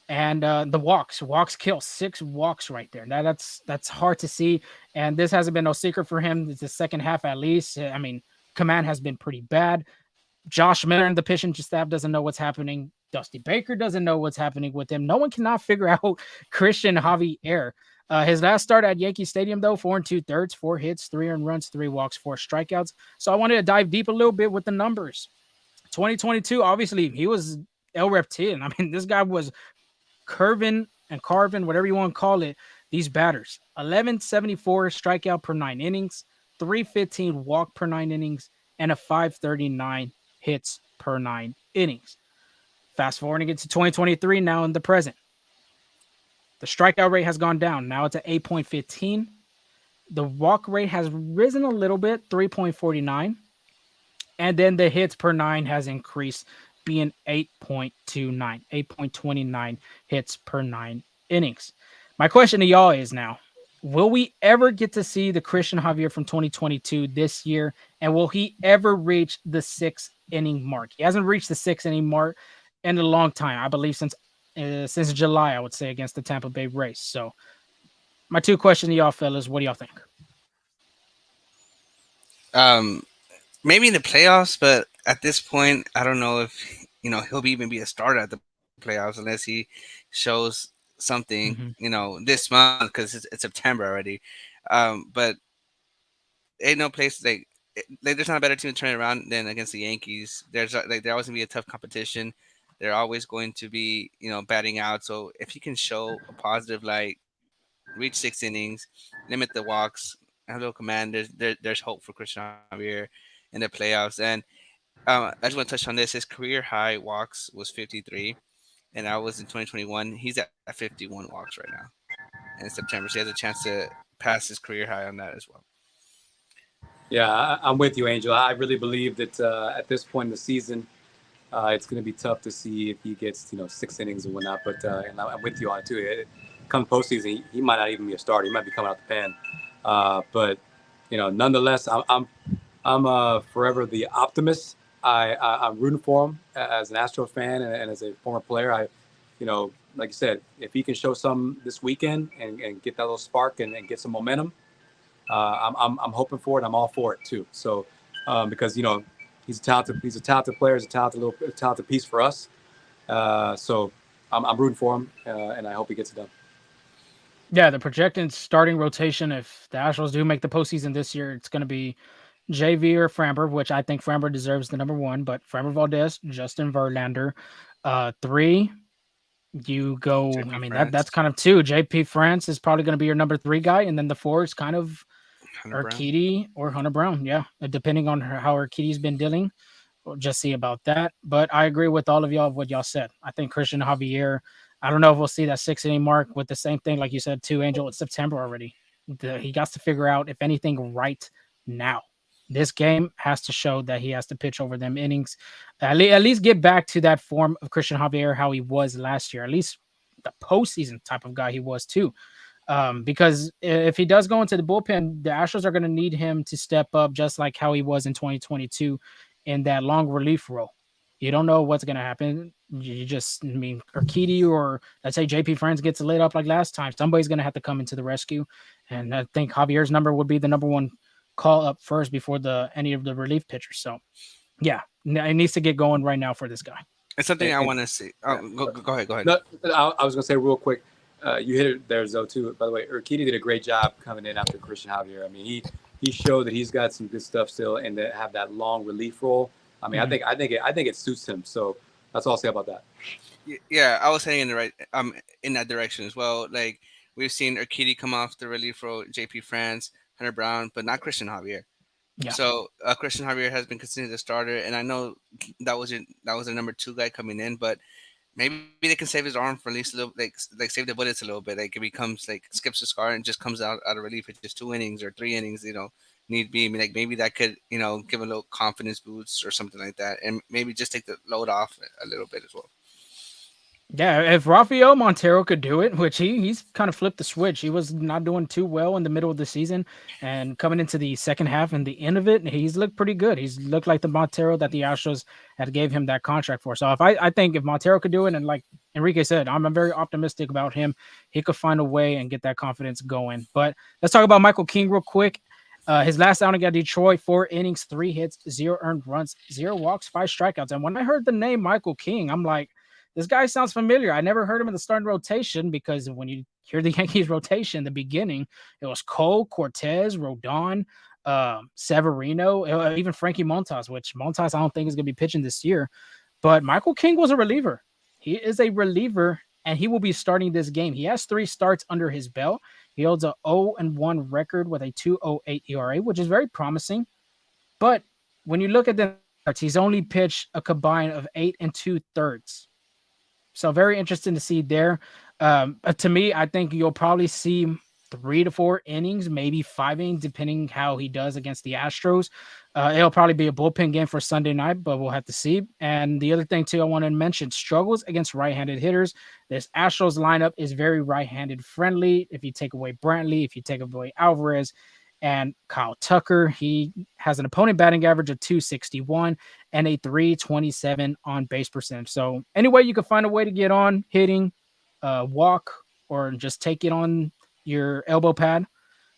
and the walks kill 6 walks right there. That's hard to see, and this hasn't been no secret for him. It's the second half at least. I mean, command has been pretty bad. Josh Miller and the pitching staff doesn't know what's happening. Dusty Baker doesn't know what's happening with him. No one cannot figure out Christian Javier. His last start at Yankee Stadium, though, 4 2/3, 4 hits, 3 earned runs, 3 walks, 4 strikeouts. So I wanted to dive deep a little bit with the numbers. 2022, obviously, he was El Reptil. I mean, this guy was curving and carving, whatever you want to call it, these batters. 1174 strikeout per 9 innings, 315 walk per 9 innings, and a 539 hits per 9 innings. Fast forwarding into 2023, now in the present. The strikeout rate has gone down. Now it's at 8.15. The walk rate has risen a little bit, 3.49. And then the hits per 9 has increased, being 8.29, 8.29 hits per 9 innings. My question to y'all is now, Will we ever get to see the Christian Javier from 2022 this year? And will he ever reach the 6 inning mark? He hasn't reached the 6 inning mark in a long time. I believe since July, I would say, against the Tampa Bay Rays. So my two questions to y'all fellas, what do y'all think? Um, Maybe in the playoffs, but at this point, I don't know if he'll even be a starter at the playoffs unless he shows something Mm-hmm. this month because it's September already. But ain't no place like there's not a better team to turn it around than against the Yankees. There's like they're always gonna be a tough competition. They're always going to be batting out. So if he can show a positive like reach 6 innings, limit the walks, have a little command, there's hope for Christian Javier in the playoffs. And I just want to touch on this. His career high walks was 53, and that was in 2021. He's at 51 walks right now in September, so he has a chance to pass his career high on that as well. Yeah, I'm with you, Angel. I really believe that at this point in the season, it's going to be tough to see if he gets 6 innings and whatnot. But and I'm with you on it too. Come postseason, he might not even be a starter. He might be coming out the pen. But nonetheless, I'm forever the optimist. I'm rooting for him as an Astro fan and as a former player. Like you said, if he can show some this weekend and get that little spark and get some momentum, I'm hoping for it. I'm all for it too. So because he's a talented player. He's a talented piece for us. So I'm rooting for him, and I hope he gets it done. Yeah, the projected starting rotation, if the Astros do make the postseason this year, it's going to be JV or Framber, which I think Framber deserves the number one, but Framber Valdez, Justin Verlander. Three, you go, I JP mean, that's France, kind of two. JP France is probably going to be your number three guy. And then the four is kind of Hunter Brown. Urquidy or Hunter Brown. Yeah, depending on how Urquidy's been dealing. We'll just see about that. But I agree with all of y'all of what y'all said. I think Christian Javier, I don't know if we'll see that 6 inning mark with the same thing, like you said, too, Angel. It's September already. He got to figure out, if anything, right now. This game has to show that he has to pitch over them innings, at least get back to that form of Christian Javier, how he was last year, at least the postseason type of guy he was too. Because if he does go into the bullpen, the Astros are going to need him to step up just like how he was in 2022 in that long relief role. You don't know what's going to happen. You just, I mean, Urquidy or let's say JP Friends gets lit up like last time. Somebody's going to have to come into the rescue. And I think Javier's number would be the number one call up first before any of the relief pitchers. So, yeah, it needs to get going right now for this guy. It's something I And want to see. Oh, go ahead. Go ahead. no, I was going to say real quick. You hit it there, Zoe, too. By the way, Urquidy did a great job coming in after Christian Javier. I mean, he showed that he's got some good stuff still, and to have that long relief role. I mean, Mhm. I think it suits him. So that's all I'll say about that. Yeah, I was heading in the right in that direction as well. Like we've seen Urquidy come off the relief for JP France, Hunter Brown, but not Christian Javier. Yeah. So Christian Javier has been considered the starter, and I know that was the number two guy coming in, but maybe they can save his arm for at least a little, like save the bullets a little bit. Like if he comes like skips the scar and just comes out of relief at just 2 innings or 3 innings, need be. I mean, like maybe that could give a little confidence boost or something like that, and maybe just take the load off a little bit as well. Yeah, if Rafael Montero could do it, which he's kind of flipped the switch. He was not doing too well in the middle of the season, and coming into the second half and the end of it, he's looked pretty good. He's looked like the Montero that the Astros had gave him that contract for. So I think if Montero could do it, and like Enrique said, I'm very optimistic about him. He could find a way and get that confidence going. But let's talk about Michael King real quick. His last outing at Detroit, 4 innings, 3 hits, 0 earned runs, 0 walks, 5 strikeouts. And when I heard the name Michael King, I'm like, this guy sounds familiar. I never heard him in the starting rotation because when you hear the Yankees rotation in the beginning, it was Cole, Cortez, Rodon, Severino, even Frankie Montas, which Montas I don't think is going to be pitching this year. But Michael King was a reliever. He is a reliever, and he will be starting this game. He has 3 starts under his belt. He holds a 0-1 record with a 2.08 ERA, which is very promising. But when you look at the starts, he's only pitched a combine of 8 2/3. So very interesting to see there. To me, I think you'll probably see 3 to 4 innings, maybe 5 innings, depending how he does against the Astros. It'll probably be a bullpen game for Sunday night, but we'll have to see. And the other thing, too, I want to mention struggles against right handed hitters. This Astros lineup is very right handed friendly. If you take away Brantley, if you take away Alvarez, and Kyle Tucker, he has an opponent batting average of 261 and a 327 on base percentage. So, anyway, you can find a way to get on hitting, walk, or just take it on your elbow pad.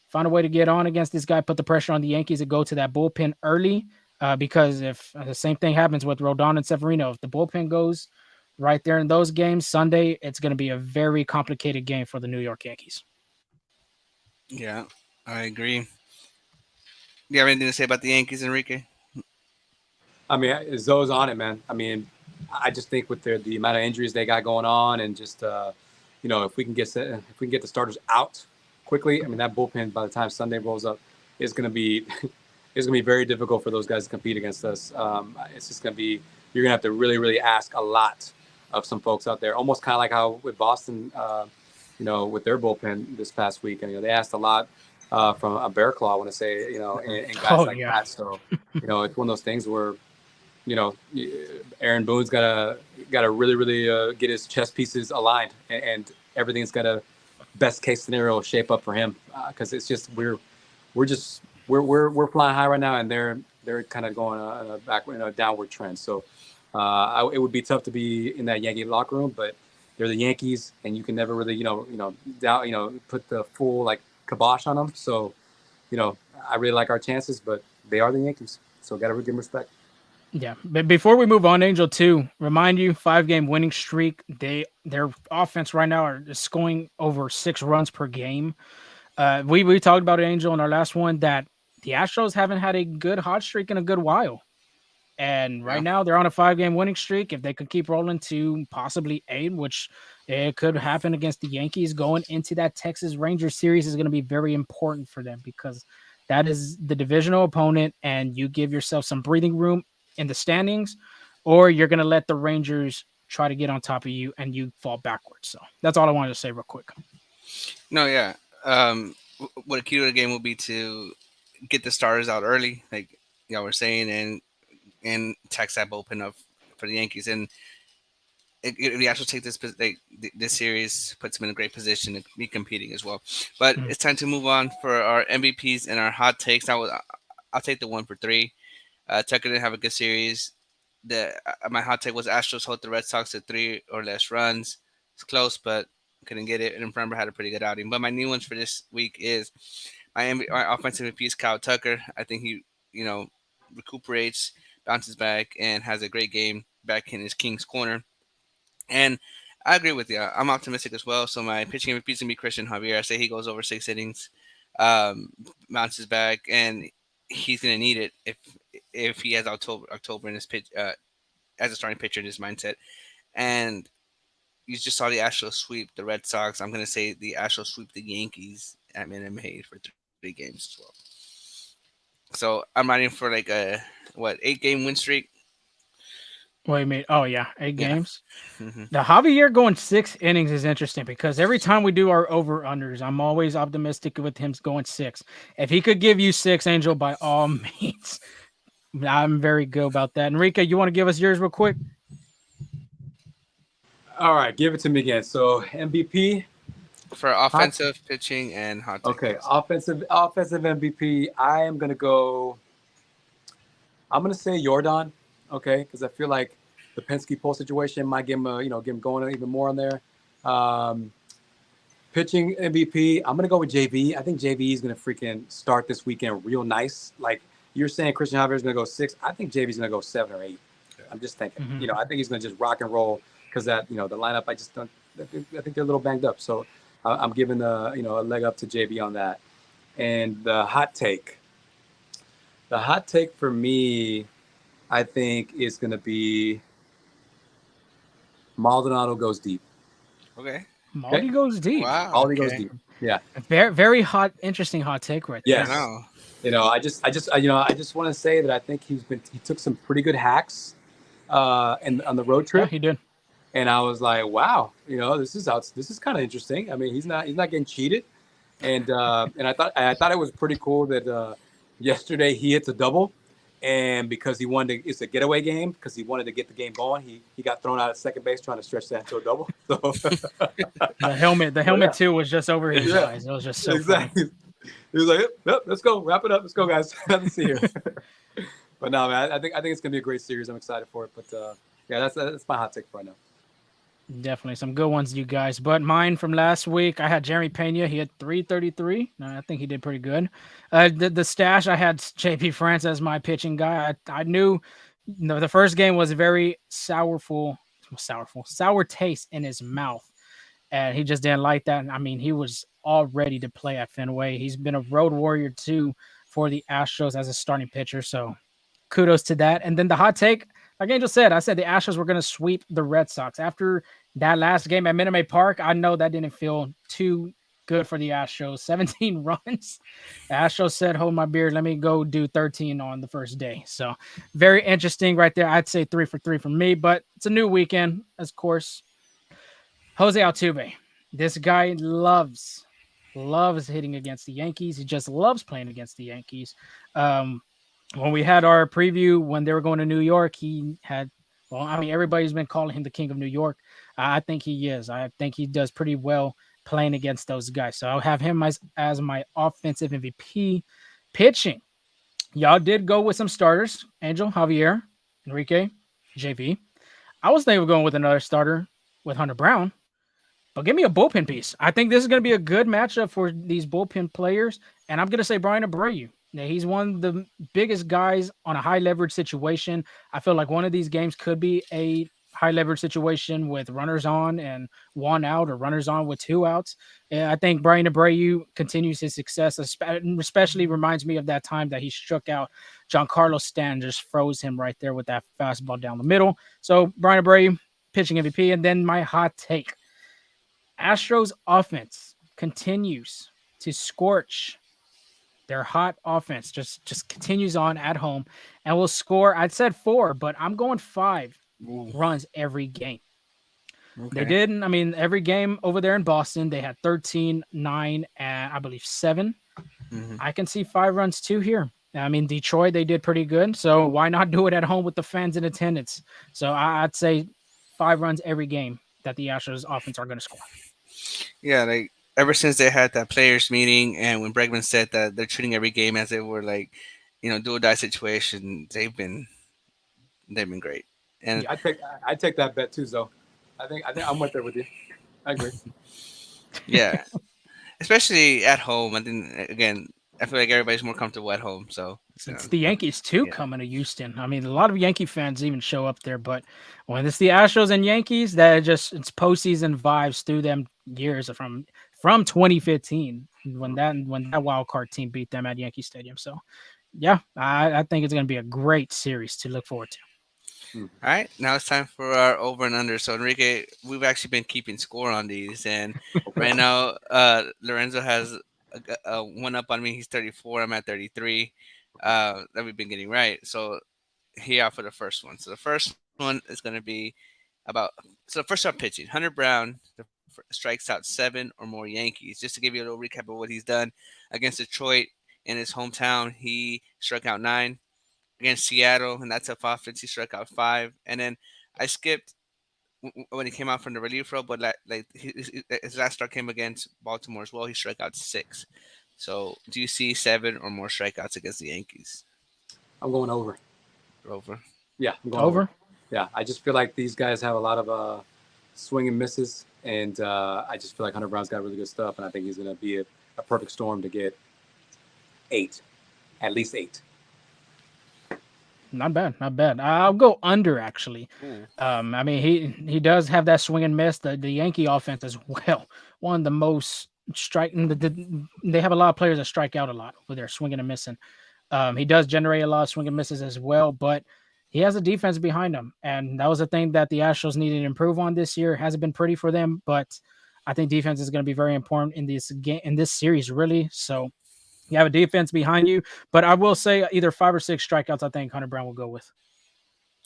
Find a way to get on against this guy, put the pressure on the Yankees and go to that bullpen early. Because if the same thing happens with Rodon and Severino, if the bullpen goes right there in those games Sunday, it's going to be a very complicated game for the New York Yankees. Yeah, I agree. Do you have anything to say about the Yankees, Enrique? I mean, Zoe's on it, man. I mean, I just think with the amount of injuries they got going on, and just if we can get the starters out quickly, I mean, that bullpen by the time Sunday rolls up is going to be it's going to be very difficult for those guys to compete against us. It's just going to be you're going to have to really, really ask a lot of some folks out there. Almost kind of like how with Boston, with their bullpen this past week, and they asked a lot from a Bear Claw, I want to say, and guys that. So, it's one of those things where, Aaron Boone's gotta really, really get his chess pieces aligned, and everything's gotta best case scenario shape up for him, because it's just we're flying high right now, and they're kind of going in a downward trend. So it would be tough to be in that Yankee locker room, but they're the Yankees, and you can never really put the full kibosh on them. So I really like our chances, but they are the Yankees, so gotta give them respect. Yeah, but before we move on, Angel, too, remind you, 5-game winning streak. Their offense right now are scoring over 6 runs per game. We talked about it, Angel, in our last one, that the Astros haven't had a good hot streak in a good while. And right now they're on a 5-game winning streak. If they could keep rolling to possibly 8, which it could happen against the Yankees, going into that Texas Rangers series is going to be very important for them, because that is the divisional opponent, and you give yourself some breathing room in the standings, or you're going to let the Rangers try to get on top of you and you fall backwards. So that's all I wanted to say real quick. No, yeah. What a key to the game will be to get the starters out early, like y'all were saying, and tax that bullpen up for the Yankees. And if the Astros take this series, puts them in a great position to be competing as well. But it's time to move on for our MVPs and our hot takes. I'll take the 1 for 3. Tucker didn't have a good series. My hot take was Astros hold the Red Sox to 3 or less runs. It's close, but couldn't get it. And Framber had a pretty good outing. But my new ones for this week is my offensive MVP is Kyle Tucker. I think he, recuperates, bounces back, and has a great game back in his King's corner. And I agree with you. I'm optimistic as well. So my pitching MVP is going to be Christian Javier. I say he goes over 6 innings, bounces back, and he's going to need it if he has October in his pitch as a starting pitcher in his mindset. And you just saw the Astros sweep the Red Sox. I'm going to say the Astros sweep the Yankees at Minute Maid for 3 games as well. So I'm riding for 8-game win streak. Wait a minute. Oh, yeah. 8 games. Mm-hmm. The Javier going 6 innings is interesting, because every time we do our over-unders, I'm always optimistic with him going 6. If he could give you 6, Angel, by all means, I'm very good about that. Enrique, you want to give us yours real quick? All right, give it to me again. So MVP for offensive pitching and hot takes. Okay, offensive MVP. I'm gonna say Jordan. Okay, because I feel like the Penske Pole situation might give him going even more on there. Pitching MVP, I'm gonna go with JV. I think JV is gonna freaking start this weekend real nice. Like you're saying, Christian Javier is gonna go 6. I think JV's gonna go 7 or 8. I'm just thinking. Mm-hmm. I think he's gonna just rock and roll, because that the lineup. I think they're a little banged up. So I'm giving a leg up to JV on that. And the hot take for me, I think, is going to be Maldonado goes deep. Okay. Maldi goes deep. Wow. Maldi goes deep. Yeah. Very, very hot, interesting hot take right there. Yes. I just want to say that I think he took some pretty good hacks on the road trip. Yeah, he did. And I was like, wow, this is kind of interesting. I mean, he's not getting cheated. And I thought it was pretty cool that yesterday he hits a double, and because he wanted to, it's a getaway game because he wanted to get the game going. He got thrown out at second base trying to stretch that into a double. So The so helmet too was just over his yeah, eyes. It was just so funny. exactly. He was like, yep, let's go, wrap it up, let's go, guys. Nothing to see here. But no, man, I think it's gonna be a great series. I'm excited for it. But yeah, that's my hot take right now. Definitely some good ones, you guys. But mine from last week, I had Jeremy Pena. He had 333. I think he did pretty good. The stash, I had JP France as my pitching guy. I knew the first game was very sour taste in his mouth. And he just didn't like that. I mean, he was all ready to play at Fenway. He's been a road warrior too for the Astros as a starting pitcher. So kudos to that. And then the hot take, like Angel said, I said the Astros were going to sweep the Red Sox. After that last game at Minute Maid Park, I know that didn't feel too good for the Astros. 17 runs. The Astros said, hold my beer. Let me go do 13 on the first day. So very interesting right there. I'd say 3 for 3 for me, but it's a new weekend, of course. Jose Altuve. This guy loves hitting against the Yankees. He just loves playing against the Yankees. When we had our preview when they were going to New York, he had, well, I mean, everybody's been calling him the king of New York. I think he is. I think he does pretty well playing against those guys. So I'll have him as my offensive MVP. Pitching. Y'all did go with some starters. Angel, Javier, Enrique, JV. I was thinking of going with another starter with Hunter Brown. But give me a bullpen piece. I think this is going to be a good matchup for these bullpen players. And I'm going to say Brian Abreu. Now, he's one of the biggest guys on a high leverage situation. I feel like one of these games could be a high leverage situation with runners on and 1 out, or runners on with 2 outs. And I think Brian Abreu continues his success, especially reminds me of that time that he struck out Giancarlo Stanton, just froze him right there with that fastball down the middle. So Brian Abreu, pitching MVP. And then my hot take. Astros offense continues to scorch. Their hot offense just continues on at home and will score. I'd said 4, but I'm going 5 runs every game. Okay. They didn't. I mean, every game over there in Boston, they had 13, 9, and I believe 7. Mm-hmm. I can see 5 runs too here. I mean, Detroit, they did pretty good. So why not do it at home with the fans in attendance? So I'd say 5 runs every game that the Astros offense are going to score. Yeah, like ever since they had that players meeting, and when Bregman said that they're treating every game as they were like, do or die situation, they've been great. And Yeah, I take that bet too, Zoe. I think I'm right there with you. I agree. yeah, especially at home. I think again, I feel like everybody's more comfortable at home. So It's the Yankees too yeah. coming to Houston. I mean, a lot of Yankee fans even show up there, but when it's the Astros and Yankees, it's postseason vibes through them years from 2015 when that wild card team beat them at Yankee Stadium. So yeah, I think it's going to be a great series to look forward to. All right, now it's time for our over and under. So Enrique, we've actually been keeping score on these, and right now, Lorenzo has a 1 up on me. He's 34. I'm at 33. That we've been getting right. So here for the first one. So the first one is going to be about. So the first start pitching. Hunter Brown strikes out 7 or more Yankees. Just to give you a little recap of what he's done against Detroit in his hometown, he struck out 9. Against Seattle, and that's a offense, he struck out 5. And then I skipped when he came out from the relief role, but his last start came against Baltimore as well. He struck out 6. So do you see 7 or more strikeouts against the Yankees? I'm going over. Over. Yeah, I'm going over. Yeah, I just feel like these guys have a lot of swing and misses, and I just feel like Hunter Brown's got really good stuff, and I think he's going to be a perfect storm to get 8, at least 8. Not bad. I'll go under actually. I mean, he does have that swing and miss. The Yankee offense as well. One of the most striking. They have a lot of players that strike out a lot with their swinging and missing. He does generate a lot of swing and misses as well, but he has a defense behind him, and that was the thing that the Astros needed to improve on this year. It hasn't been pretty for them, but I think defense is going to be very important in this game, in this series, really. So. You have a defense behind you, but I will say either 5 or 6 strikeouts. I think Hunter Brown will go with.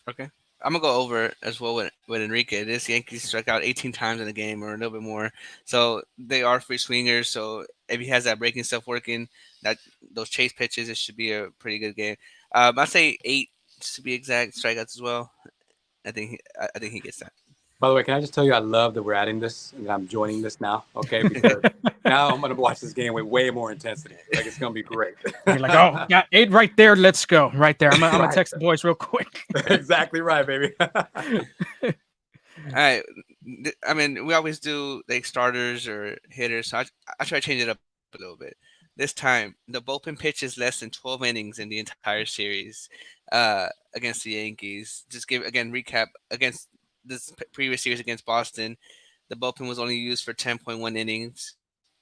Okay. I'm gonna go over as well with Enrique. This Yankees struck out 18 times in the game or a little bit more, so they are free swingers. So if he has that breaking stuff working, that those chase pitches, it should be a pretty good game. I say 8 to be exact strikeouts as well. I think he gets that. By the way, can I just tell you, I love that we're adding this and I'm joining this now, okay? Because now I'm going to watch this game with way more intensity. Like, it's going to be great. You're like, oh, got 8 right there. Let's go right there. I'm gonna Right. text the boys real quick. Exactly right, baby. All right. I mean, we always do like starters or hitters. So I try to change it up a little bit. This time, the bullpen pitches less than 12 innings in the entire series against the Yankees. Just give again recap against this previous series against Boston. The bullpen was only used for 10.1 innings.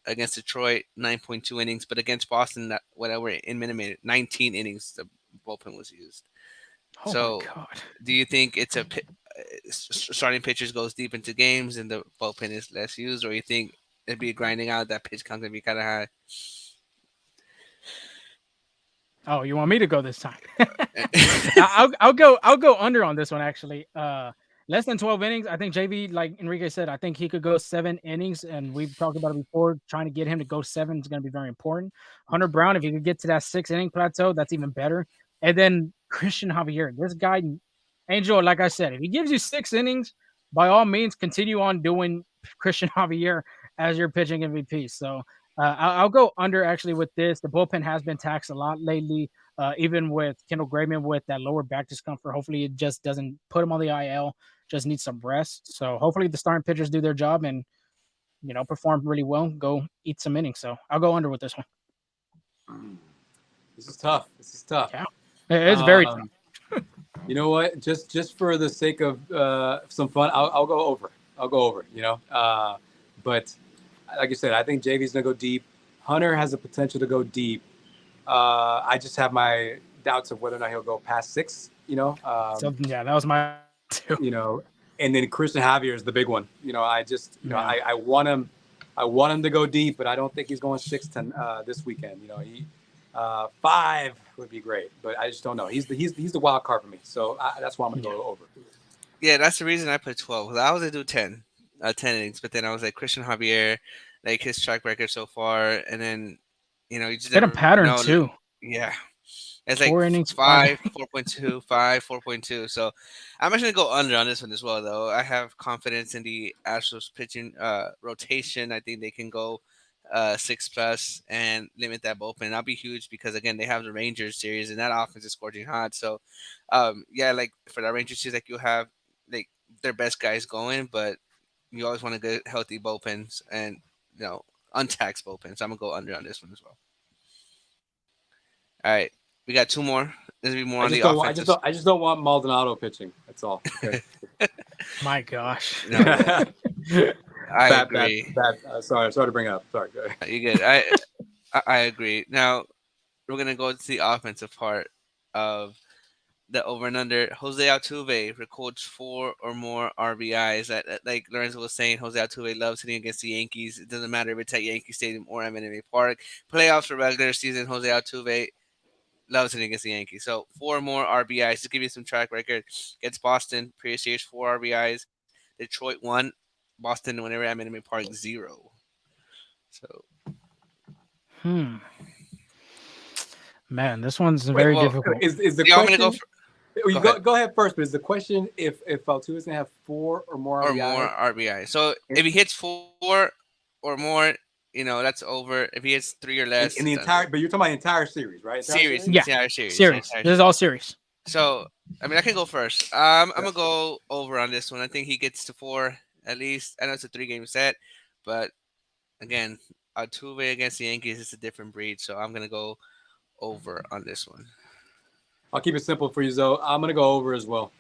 Against Detroit, 9.2 innings. But against Boston, whatever in minute maid, 19 innings the bullpen was used. Oh my So, god. do you think it's starting pitchers goes deep into games and the bullpen is less used, or you think it'd be grinding out that pitch count gonna be kind of high? Oh, you want me to go this time? I'll go under on this one actually. Less than 12 innings. I think JV, like Enrique said, I think he could go 7 innings, and we've talked about it before. Trying to get him to go 7 is going to be very important. Hunter Brown, if he could get to that 6 inning plateau, that's even better. And then Christian Javier, this guy, Angel, like I said, if he gives you 6 innings, by all means, continue on doing Christian Javier as your pitching MVP. So I'll go under actually with this. The bullpen has been taxed a lot lately, even with Kendall Graveman with that lower back discomfort. Hopefully, it just doesn't put him on the IL. Just needs some rest. So hopefully, the starting pitchers do their job and perform really well. Go eat some innings. So I'll go under with this one. This is tough. This is tough. Yeah, it's very tough. You know what? Just for the sake of some fun, I'll go over. I'll go over. But like I said, I think JV's gonna go deep. Hunter has the potential to go deep. I just have my doubts of whether or not he'll go past 6. So yeah, that was my too. And then Christian Javier is the big one. I just I want him. I want him to go deep, but I don't think he's going 6 this weekend. 5 would be great, but I just don't know. He's the wild card for me, so that's why I'm gonna go over. Yeah, that's the reason I put 12. 'Cause I was gonna do 10 innings, but then I was like Christian Javier, like his track record so far, and then you just Been a never pattern know. too. Yeah, it's like 4 innings, 5, 4.2, 5, 4.2. So I'm actually gonna go under on this one as well, though. I have confidence in the Astros pitching rotation. I think they can go 6+ and limit that bullpen. That'll be huge because again they have the Rangers series and that offense is scorching hot. So yeah, like for the Rangers series, like you have like their best guys going, but you always want to get healthy bullpens and untaxed bullpens. So I'm gonna go under on this one as well. All right, we got 2 more. This will be more on the offensive. I just don't want Maldonado pitching. That's all. Okay. My gosh. No, I agree. Sorry to bring it up. Sorry. Go ahead. You good? I agree. Now we're gonna go to the offensive part of the over and under. Jose Altuve records 4 or more RBIs. Like Lorenzo was saying, Jose Altuve loves hitting against the Yankees. It doesn't matter if it's at Yankee Stadium or at Fenway Park. Playoffs or regular season, Jose Altuve loves hitting against the Yankees. So 4 or more RBIs. To give you some track record, against Boston, previous years 4 RBIs. Detroit 1. Boston, whenever at Fenway Park, 0. So. Man, this one's very difficult. Is the you want me question? to go? Go ahead first. But is the question if Altuve is gonna have 4 or more RBIs? Or more RBIs. So if he hits 4 or more, that's over. If he hits 3 or less, in the entire. But you're talking about the entire series, right? Series. Yeah. Entire series. Series. This is all series. So I mean, I can go first. I'm gonna go over on this one. I think he gets to 4 at least. I know it's a 3-game set, but again, Altuve against the Yankees is a different breed. So I'm gonna go over on this one. I'll keep it simple for you, Zoe. I'm gonna go over as well.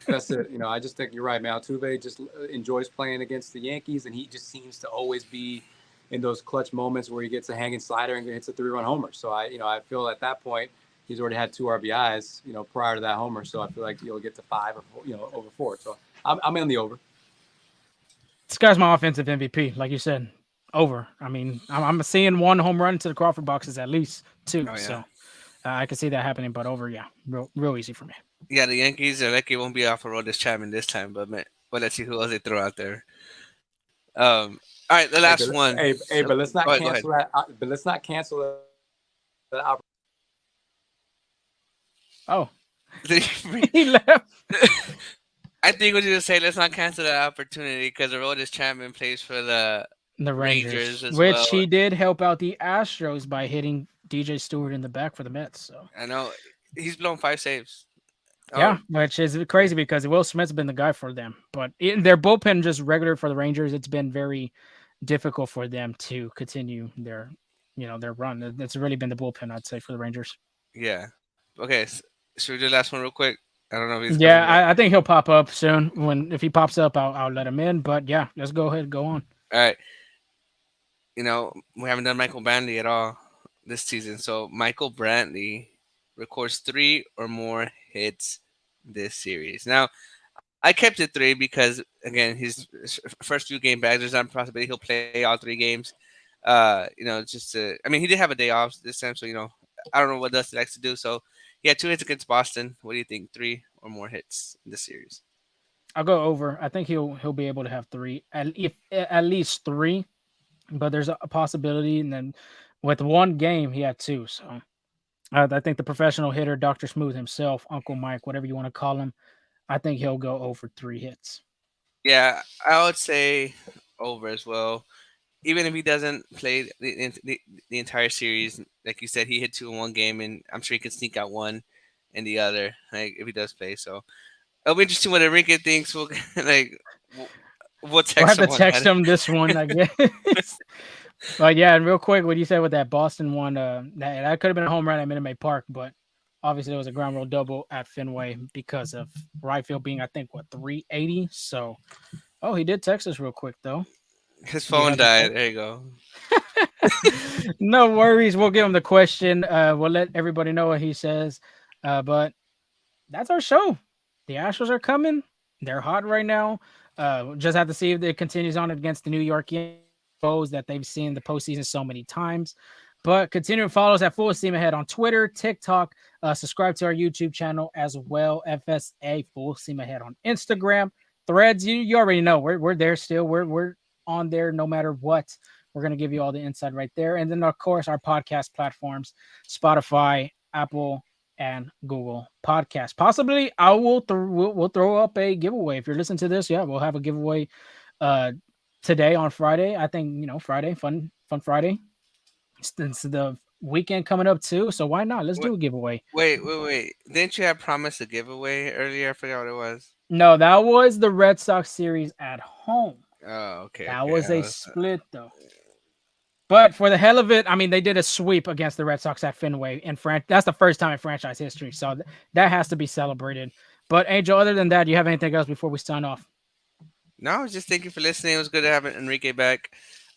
That's it. I just think you're right, man. Altuve just enjoys playing against the Yankees, and he just seems to always be in those clutch moments where he gets a hanging slider and hits a 3-run homer. So I feel at that point he's already had 2 RBIs, prior to that homer. So I feel like he'll get to 5 or over 4. So I'm in the over. This guy's my offensive MVP, like you said. Over. I mean, I'm seeing 1 home run to the Crawford boxes at least 2. Oh, yeah. So I can see that happening, but over, yeah, real easy for me. Yeah, the Yankees are lucky won't be off a road this Chapman this time, but man, well, let's see who else they throw out there. All right, the Hey, last one. but let's not Go ahead. cancel that. But let's not cancel that. Oh, I he left think what you just say. Let's not cancel that opportunity because the road is Chapman plays for the the Rangers Rangers, as well. which he did help out the Astros by hitting DJ Stewart in the back for the Mets. So I know he's blown 5 saves. yeah, Oh, which is crazy because Will Smith's been the guy for them. But in their bullpen, just regular for the Rangers, it's been very difficult for them to continue their, their run. It's really been the bullpen, I'd say, for the Rangers. yeah. Okay, should we do the last one real quick? I don't know if he's coming Yeah, back. I think he'll pop up soon. If he pops up, I'll let him in. But yeah, let's go ahead, go on. All right. We haven't done Michael Brantley at all this season. So Michael Brantley records 3 or more hits this series. Now, I kept it 3 because again, his first few game back, there's not a possibility he'll play all 3 games. I mean, he did have a day off this time, so I don't know what Dusty likes to do. So he had 2 hits against Boston. What do you think? 3 or more hits in this series? I'll go over. I think he'll be able to have three, at least three. But there's a possibility, and then with one game, he had two. So I think the professional hitter, Doctor Smooth himself, Uncle Mike, whatever you want to call him, I think he'll go over 3 hits. Yeah, I would say over as well. Even if he doesn't play the entire series, like you said, he hit 2 in 1 game, and I'm sure he can sneak out one in the other, like if he does play. So it'll be interesting what Enrique thinks. We'll like we'll, we'll We'll text have him to on text that. him this one, I guess. But yeah, and real quick, what you said with that Boston one, that could have been a home run at Minute Maid Park, but obviously it was a ground rule double at Fenway because of right field being, I think, 380. So, oh, he did text us real quick though. His Do you phone have the died. text? There you go. No worries. We'll give him the question. We'll let everybody know what he says. But that's our show. The Astros are coming. They're hot right now. Just have to see if it continues on against the New York Yankees that they've seen the postseason so many times. But continue to follow us at Full Steam Ahead on Twitter, TikTok. Subscribe to our YouTube channel as well. FSA Full Steam Ahead on Instagram. Threads, you already know we're there still. We're on there no matter what. We're gonna give you all the insight right there. And then of course our podcast platforms, Spotify, Apple, and Google Podcast. Possibly, I will we'll throw up a giveaway. If you're listening to this, yeah, we'll have a giveaway today on Friday. I think Friday, fun Friday. It's the weekend coming up too, so why not? Let's Wait, do a giveaway. wait. Didn't you have promised a giveaway earlier? I forgot what it was. No, that was the Red Sox series at home. Oh, okay, That okay. was a split though. But for the hell of it, I mean, they did a sweep against the Red Sox at Fenway in That's the first time in franchise history, so that has to be celebrated. But Angel, other than that, do you have anything else before we sign off? No, just thank you for listening. It was good to have Enrique back.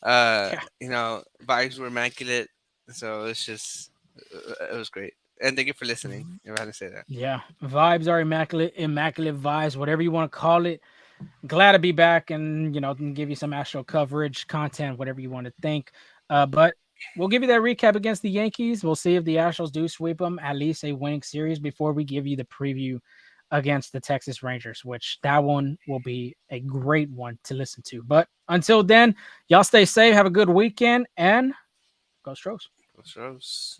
Yeah. Vibes were immaculate, so it was great. And thank you for listening. If I had to say that. Yeah, vibes are immaculate vibes, whatever you want to call it. Glad to be back and can give you some Astro coverage, content, whatever you want to think. But we'll give you that recap against the Yankees. We'll see if the Astros do sweep them, at least a winning series, before we give you the preview against the Texas Rangers, which that one will be a great one to listen to. But until then, y'all stay safe, have a good weekend, and go Stros. Go Stros.